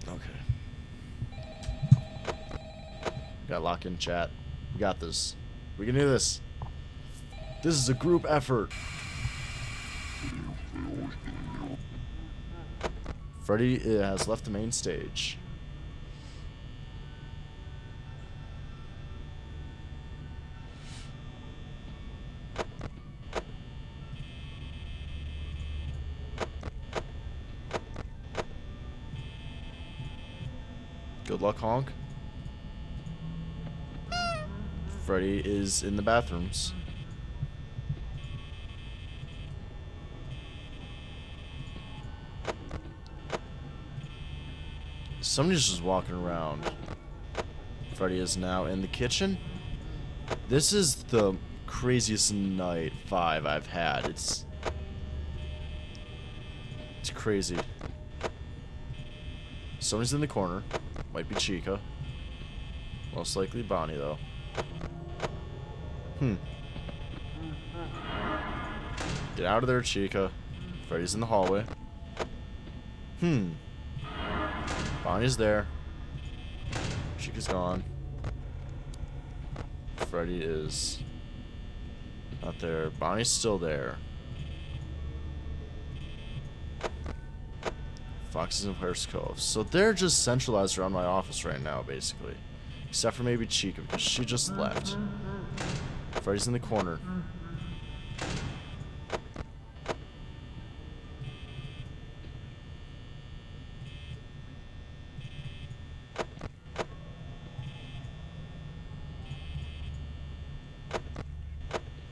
Okay. Gotta lock in, chat. We got this. We can do this. This is a group effort. Freddy has left the main stage. Good luck, honk. Freddy is in the bathrooms. Somebody's just walking around. Freddy is now in the kitchen. This is the craziest night 5 I've had. It's crazy. Somebody's in the corner. Might be Chica. Most likely Bonnie, though. Get out of there, Chica. Freddy's in the hallway. Bonnie's there. Chica's gone. Freddy is not there. Bonnie's still there. Fox is in Pirates Cove. So they're just centralized around my office right now, basically. Except for maybe Chica, because she just left. Freddy's in the corner.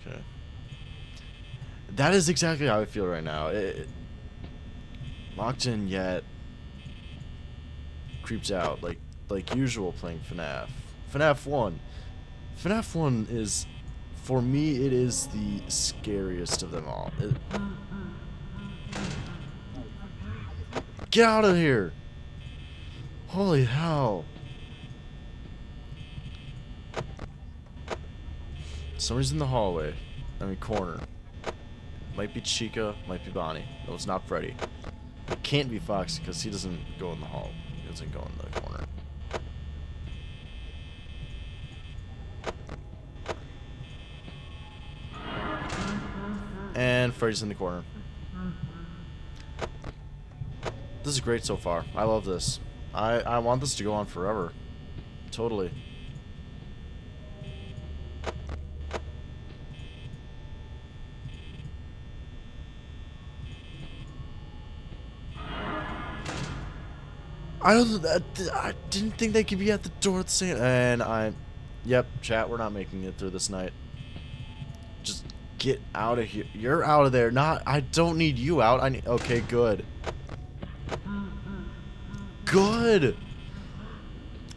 Okay. That is exactly how I feel right now. Locked in yet creeps out like usual playing FNaF. FNaF 1. FNaF 1 is, for me, it is the scariest of them all. Get out of here! Holy hell. Somebody's in the hallway. I mean, corner. Might be Chica, might be Bonnie. No, it's not Freddy. It can't be Fox because he doesn't go in the hall. He doesn't go in the corner. And Freddy's in the corner. This is great so far. I love this. I want this to go on forever. Totally. I didn't think they could be at the door at the same. And yep, chat, we're not making it through this night. Just get out of here. You're out of there. I don't need you out. Okay, good. Good.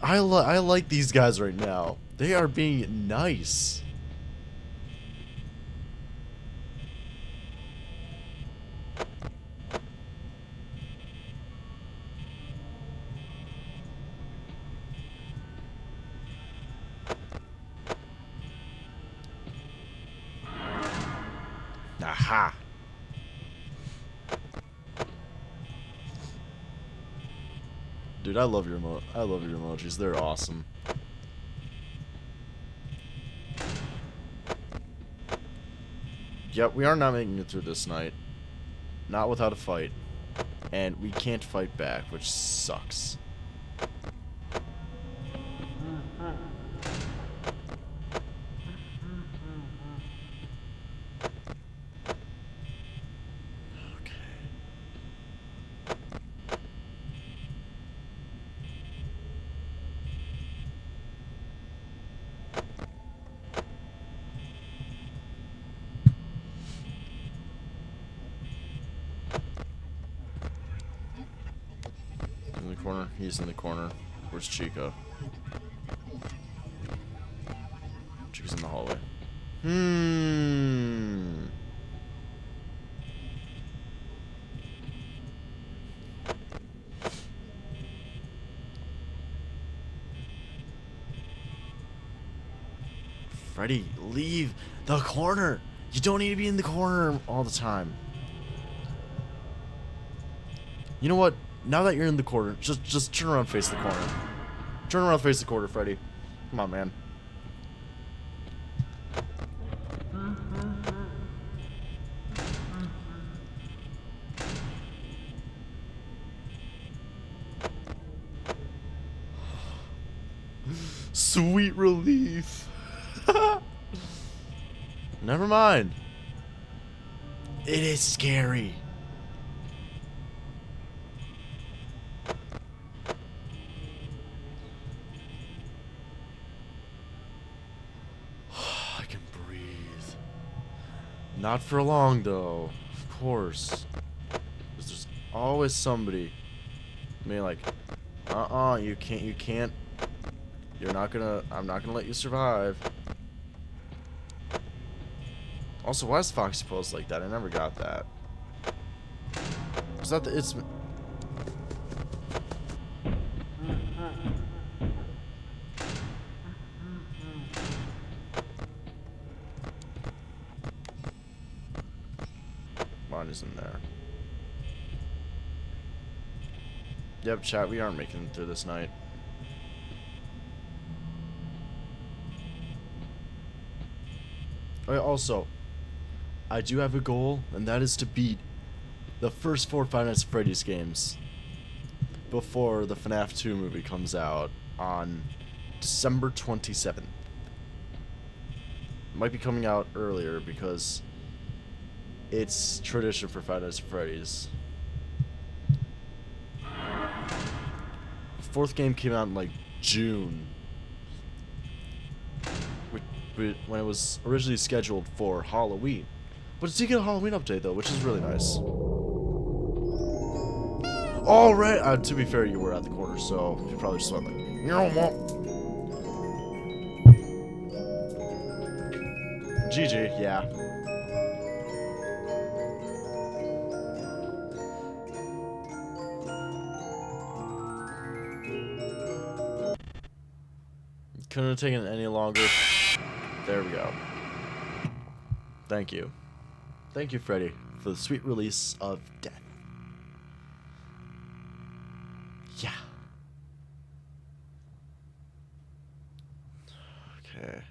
I like these guys right now. They are being nice. Aha. Dude, I love your emojis. They're awesome. Yep, we are not making it through this night. Not without a fight. And we can't fight back, which sucks. In the corner. He's in the corner. Where's Chica? Chica's in the hallway. Freddy, leave the corner. You don't need to be in the corner all the time. You know what? Now that you're in the corner, just turn around, face the corner. Turn around, face the corner, Freddy. Come on, man. Sweet relief. Never mind. It is scary. I can breathe. Not for long, though. Of course. Because there's always somebody. I mean, like, you can't. You're not gonna. I'm not gonna let you survive. Also, why is Foxy posed like that? I never got that. Is that the? It's. Mine is in there. Yep, chat. We aren't making it through this night. Okay, also, I do have a goal, and that is to beat the first 4 Five Nights at Freddy's games before the FNaF 2 movie comes out on December 27th. It might be coming out earlier because it's tradition for Five Nights at Freddy's. The 4th game came out in like June. When it was originally scheduled for Halloween. But it did get a Halloween update though, which is really nice. Alright, to be fair, you were at the corner, so you probably just went like, GG, yeah. Couldn't have taken it any longer. There we go. Thank you. Thank you, Freddy, for the sweet release of death. Yeah. Okay.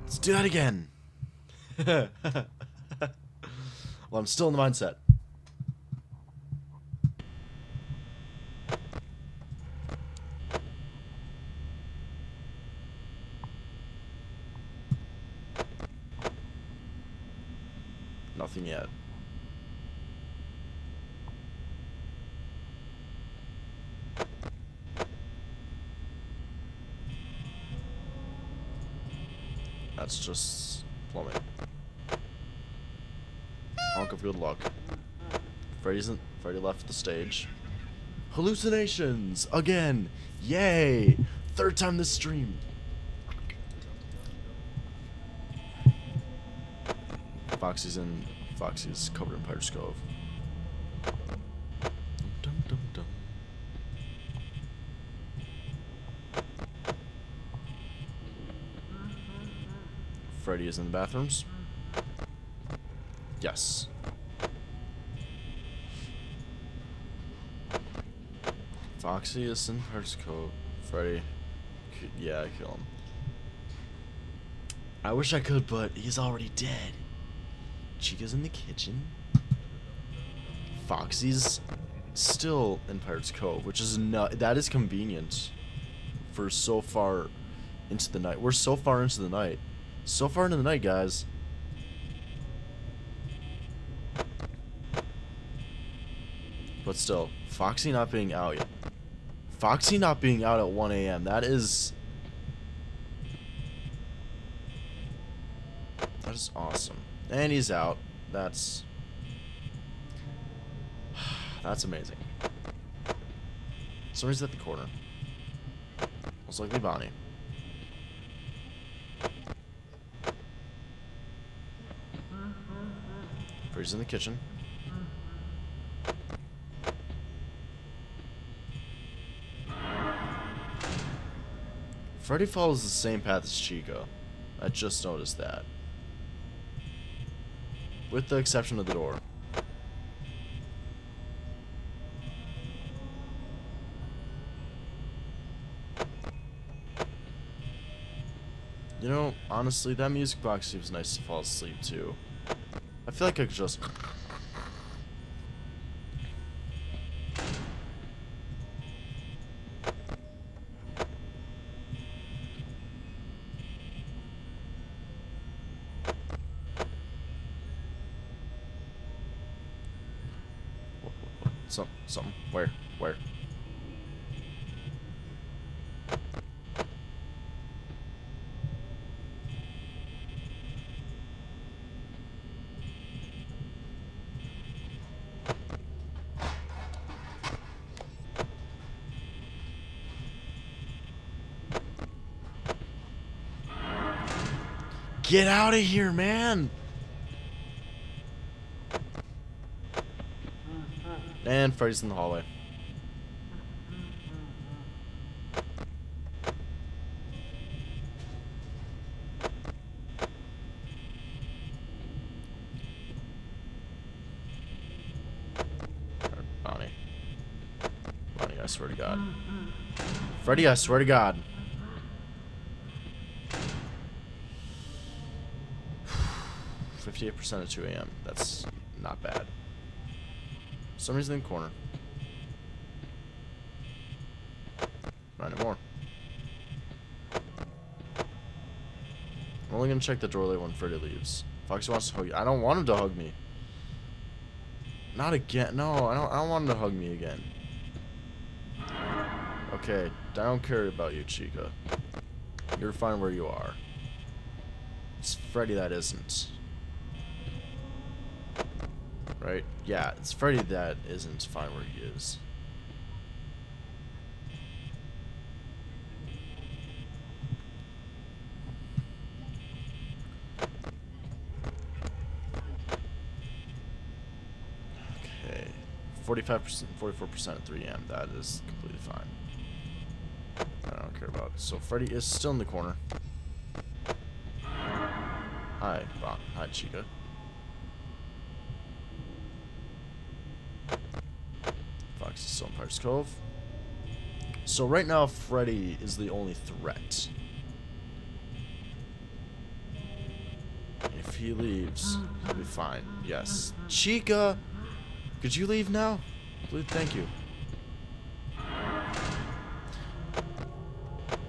Let's do that again. Well, I'm still in the mindset. Nothing yet. That's just plumbing. Honk of good luck. Freddy left the stage. Hallucinations again. Yay! 3rd time this stream. Foxy's covered in Pirate's Cove. Dum, dum, dum. Freddy is in the bathrooms. Yes. Foxy is in Pirate's Cove. Freddy. Yeah, kill him. I wish I could, but he's already dead. Chica's in the kitchen. Foxy's still in Pirate's Cove, which is that is convenient for so far into the night. We're so far into the night. So far into the night, guys. But still, Foxy not being out yet. Foxy not being out at 1 AM. That is awesome. And he's out. That's amazing. Somebody's at the corner. Most likely Bonnie. Freddy's in the kitchen. Freddy follows the same path as Chica. I just noticed that. With the exception of the door. You know, honestly, that music box seems nice to fall asleep to. I feel like I could just... Something. Where? Get out of here, man! And Freddy's in the hallway. Bonnie. Bonnie, I swear to God. Freddy, I swear to God. %58 at 2 AM. That's not bad. Somebody's in the corner. Not anymore. I'm only gonna check the doorway when Freddy leaves. Foxy wants to hug you. I don't want him to hug me. Not again. No, I don't want him to hug me again. Okay, I don't care about you, Chica. You're fine where you are. It's Freddy that isn't. Right? Yeah, it's Freddy that isn't fine where he is. Okay. 45%, 44% at 3 AM. That is completely fine. I don't care about it. So Freddy is still in the corner. Hi, Bon. Hi, Chica. Fox is still in Pirates Cove. So right now, Freddy is the only threat. If he leaves, he'll be fine. Yes. Chica! Could you leave now? Please, thank you.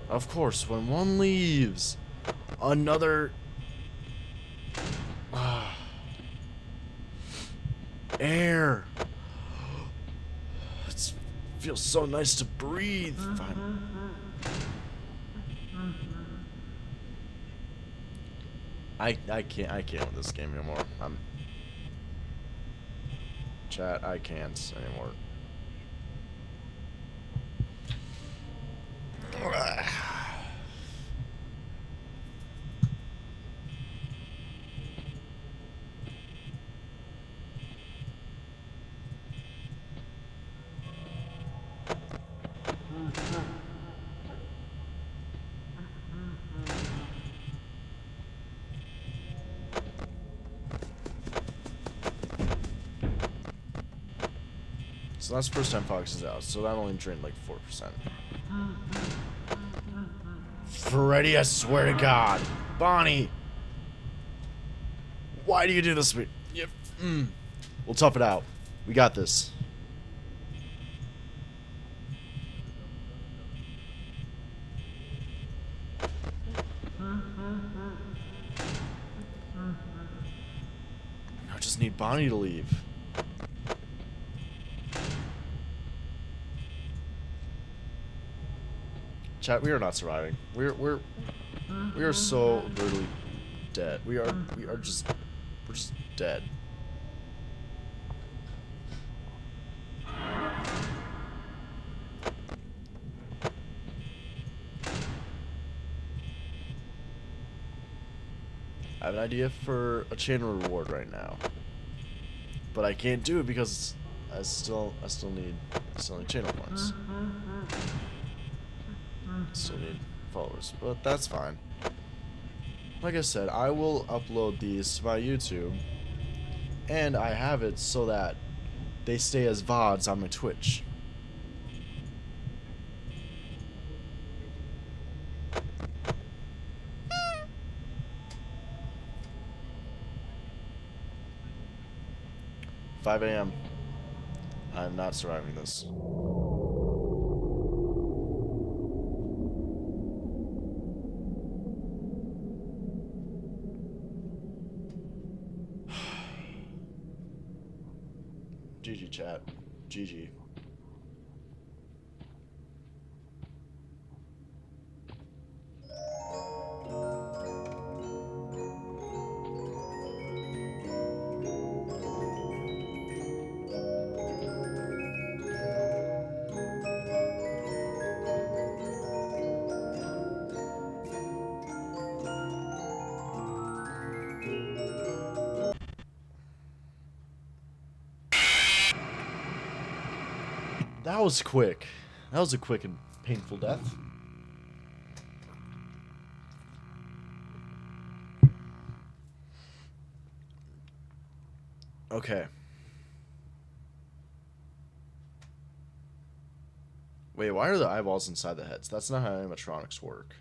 Of course, when one leaves, another... air! It feels so nice to breathe. I can't with this game anymore. Chat, I can't anymore. So that's the first time Fox is out, so that only drained like 4%. Freddy, I swear to God. Bonnie! Why do you do this to me? Yep. We'll tough it out. We got this. I just need Bonnie to leave. Chat, we are not surviving. We are so brutally dead. We're just dead. I have an idea for a chain reward right now, but I can't do it because I still need channel points. Still need followers, but that's fine. Like I said, I will upload these to my YouTube, and I have it so that they stay as VODs on my Twitch. $5 a.m. I'm not surviving this. GG chat. GG. That was quick. That was a quick and painful death. Okay. Wait, why are the eyeballs inside the heads? That's not how animatronics work.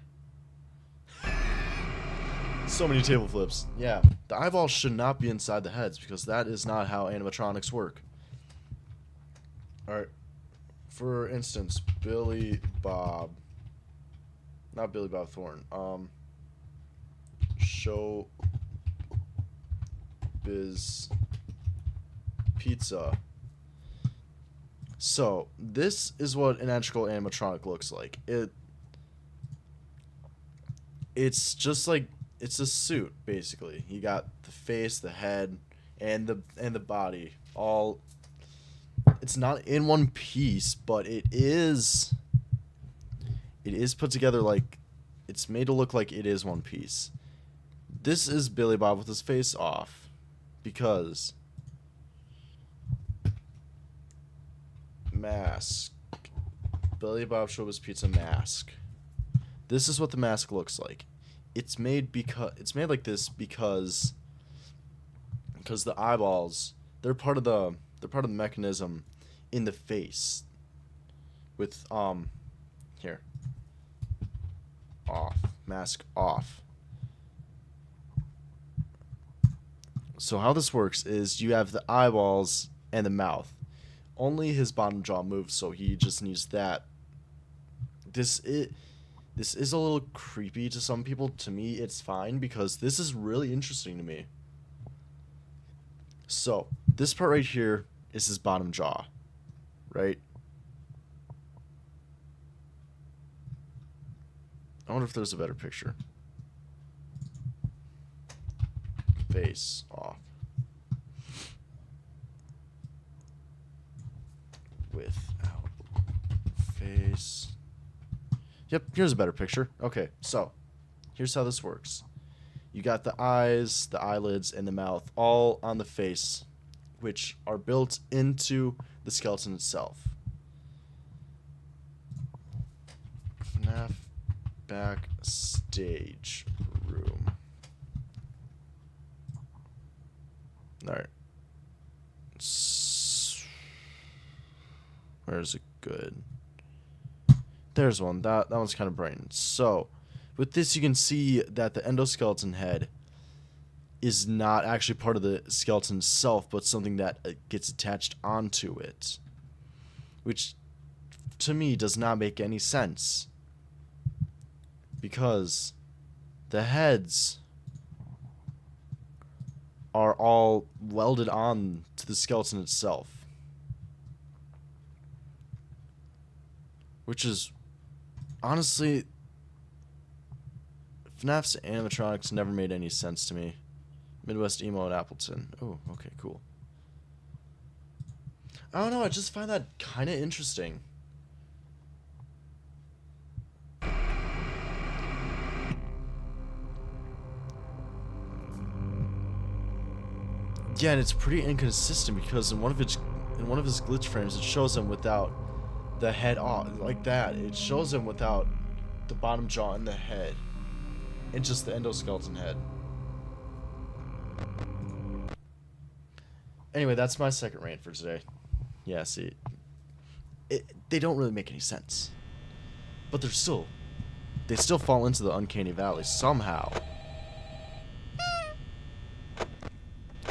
So many table flips. Yeah, the eyeballs should not be inside the heads because that is not how animatronics work. Alright. For instance, Billy Bob. Not Billy Bob Thornton. Show Biz Pizza. So, this is what an integral animatronic looks like. It's just like, it's a suit, basically. You got the face, the head, and the body all. It's not in one piece, but it is put together like it's made to look like it is one piece. This is Billy Bob with his face off because mask. Billy Bob Showbiz Pizza mask. This is what the mask looks like. It's made like this because the eyeballs, they're part of the mechanism in the face with here, off, mask off. So how this works is you have the eyeballs and the mouth. Only his bottom jaw moves, so he just needs that. This is a little creepy to some people. To me, it's fine because this is really interesting to me. So, this part right here is his bottom jaw, right? I wonder if there's a better picture. Face off. Without face. Yep, here's a better picture. Okay, so here's how this works. You got the eyes, the eyelids, and the mouth all on the face, which are built into the skeleton itself. FNaF backstage room. Alright. Where's it good? There's one. That one's kind of bright. So, with this you can see that the endoskeleton head is not actually part of the skeleton itself, but something that gets attached onto it. Which, to me, does not make any sense. Because the heads are all welded on to the skeleton itself. Which is, honestly, FNAF's animatronics never made any sense to me. Midwest Emo at Appleton. Oh, okay, cool. I don't know, I just find that kind of interesting. Yeah, and it's pretty inconsistent because in one of his glitch frames it shows him without the head off, like that. It shows him without the bottom jaw and the head. And just the endoskeleton head. Anyway, that's my second rant for today. Yeah, see. They don't really make any sense. But they still fall into the uncanny valley somehow.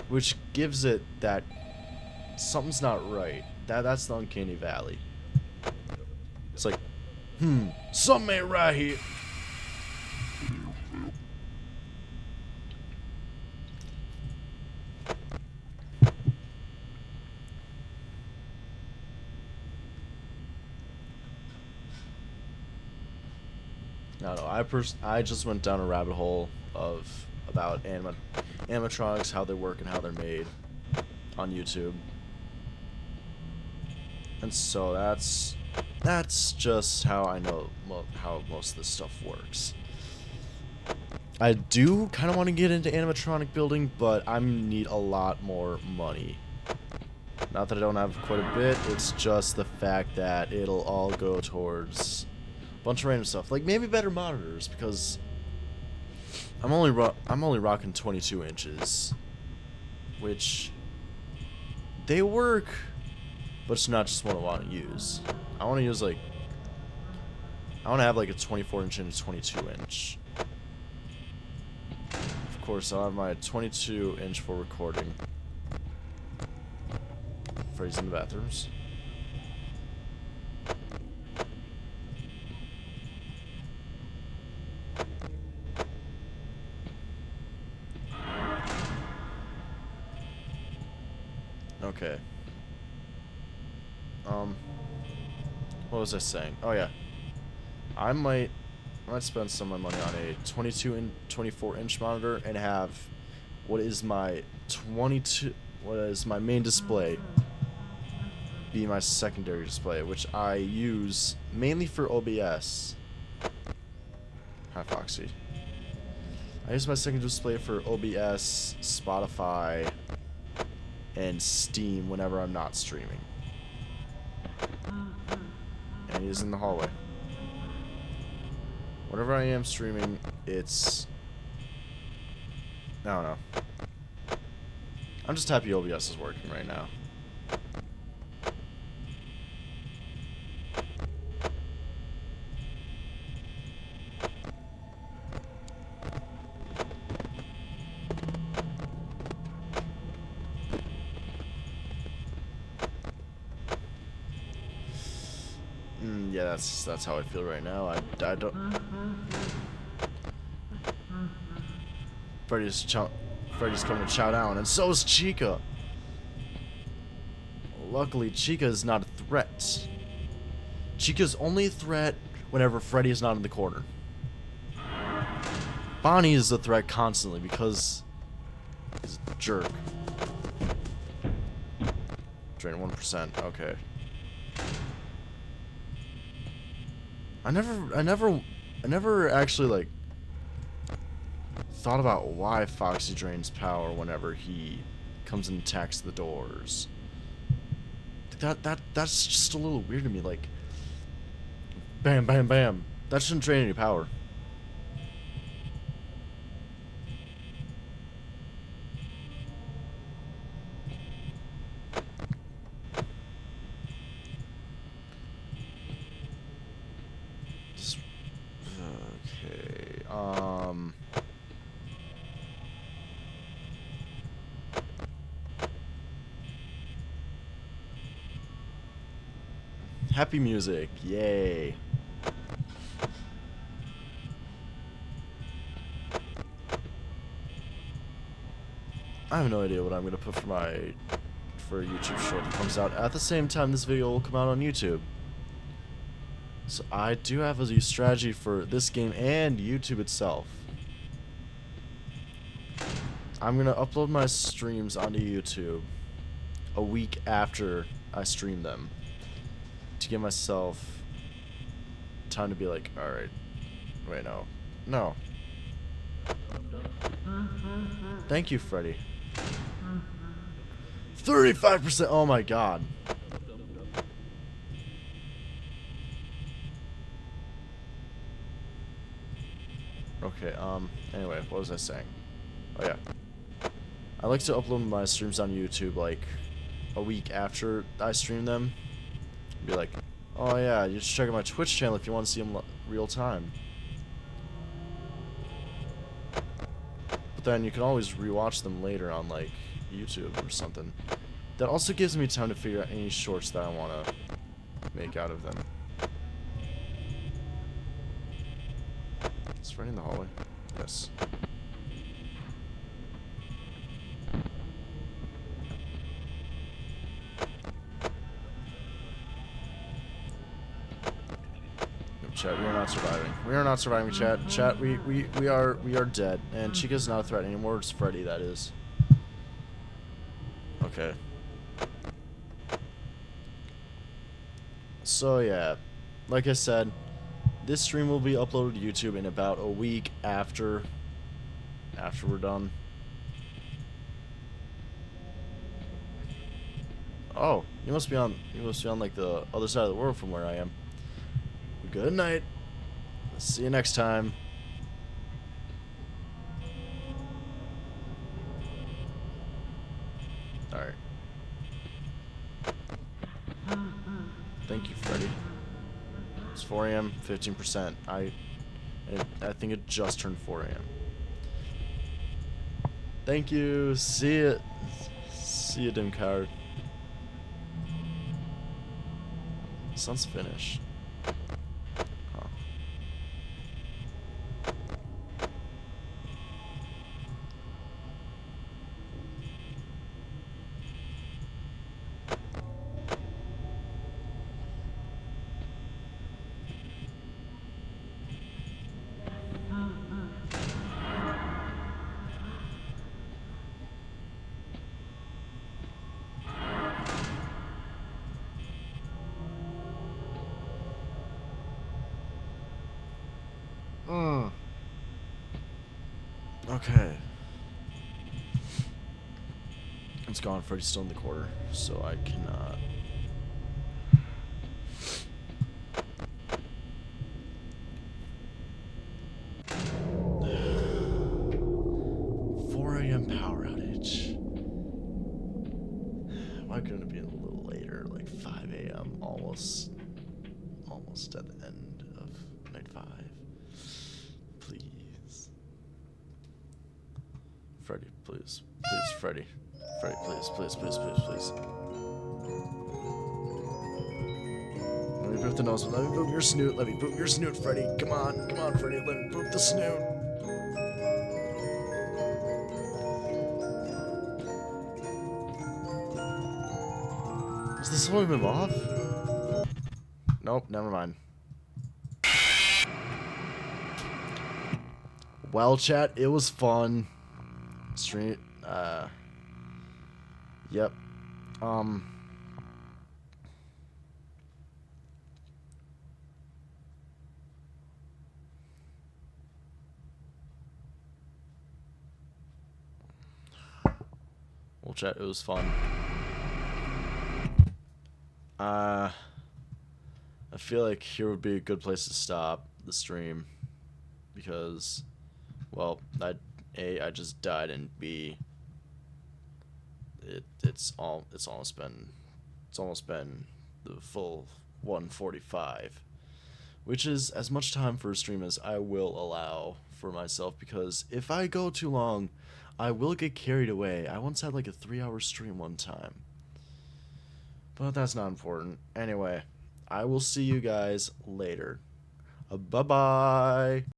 Which gives it that something's not right. That's the uncanny valley. It's like, something ain't right here. I don't know. I just went down a rabbit hole about animatronics, how they work and how they're made on YouTube. And so that's just how I know how most of this stuff works. I do kind of want to get into animatronic building, but I need a lot more money. Not that I don't have quite a bit, it's just the fact that it'll all go towards a bunch of random stuff. Like maybe better monitors, because I'm only rocking 22 inches, which they work, but it's not just what I want to use. I want to use I want to have like a 24-inch and a 22-inch. Of course, I'll have my 22-inch for recording. Freddy's in the bathrooms. Okay. What was I saying? Oh yeah. I might spend some of my money on a 22 and 24-inch monitor and have what is my main display be my secondary display, which I use mainly for OBS. Hi Foxy. I use my second display for OBS, Spotify, and Steam whenever I'm not streaming. And he's in the hallway. Whenever I am streaming, it's... I don't know. I'm just happy OBS is working right now. Yeah, that's how I feel right now. I don't... Freddy's coming to chow down, and so is Chica. Luckily, Chica is not a threat. Chica's only a threat whenever Freddy is not in the corner. Bonnie is a threat constantly because he's a jerk. Drain 1%. Okay. I never actually like thought about why Foxy drains power whenever he comes and attacks the doors. That's just a little weird to me. Like, bam, bam, bam. That shouldn't drain any power. Happy music, yay. I have no idea what I'm gonna put for a YouTube short that comes out at the same time this video will come out on YouTube. So I do have a strategy for this game and YouTube itself. I'm gonna upload my streams onto YouTube a week after I stream them, to give myself time to be like, alright, wait, no. Thank you, Freddy. 35%, oh my god. Okay, anyway, what was I saying? Oh yeah. I like to upload my streams on YouTube like a week after I stream them. Be like, oh yeah, you should check out my Twitch channel if you want to see them real time. But then you can always rewatch them later on like YouTube or something. That also gives me time to figure out any shorts that I want to make out of them. It's right in the hallway. Yes. Chat, we are not surviving. We are not surviving, chat. Chat, we are dead. And Chica's not a threat anymore. It's Freddy, that is. Okay. So yeah, like I said, this stream will be uploaded to YouTube in about a week after we're done. Oh, you must be on like the other side of the world from where I am. Good night. See you next time. Alright. Thank you, Freddy. It's 4 AM, 15%. I think it just turned 4 AM. Thank you. See it. See you, dim card. Sun's finished. Huh. Okay. It's gone. Freddy's still in the corner, so I cannot. Power outage. Why couldn't it be a little later, like 5 AM, almost at the end of night 5? Please. Freddy, please. Please, Freddy. Freddy, please, please, please, please, please. Let me boop the nose. Let me boop your snoot. Let me boop your snoot, Freddy. Come on, Freddy. Let me boop the snoot. Is this one move off? Nope, never mind. Well, chat, it was fun. Stream, yep. Well, chat, it was fun. I feel like here would be a good place to stop the stream because, well, I just died, and B, it's almost been the full 1:45, which is as much time for a stream as I will allow for myself, because if I go too long, I will get carried away. I once had like a 3-hour stream one time. But that's not important. Anyway, I will see you guys later. Bye-bye.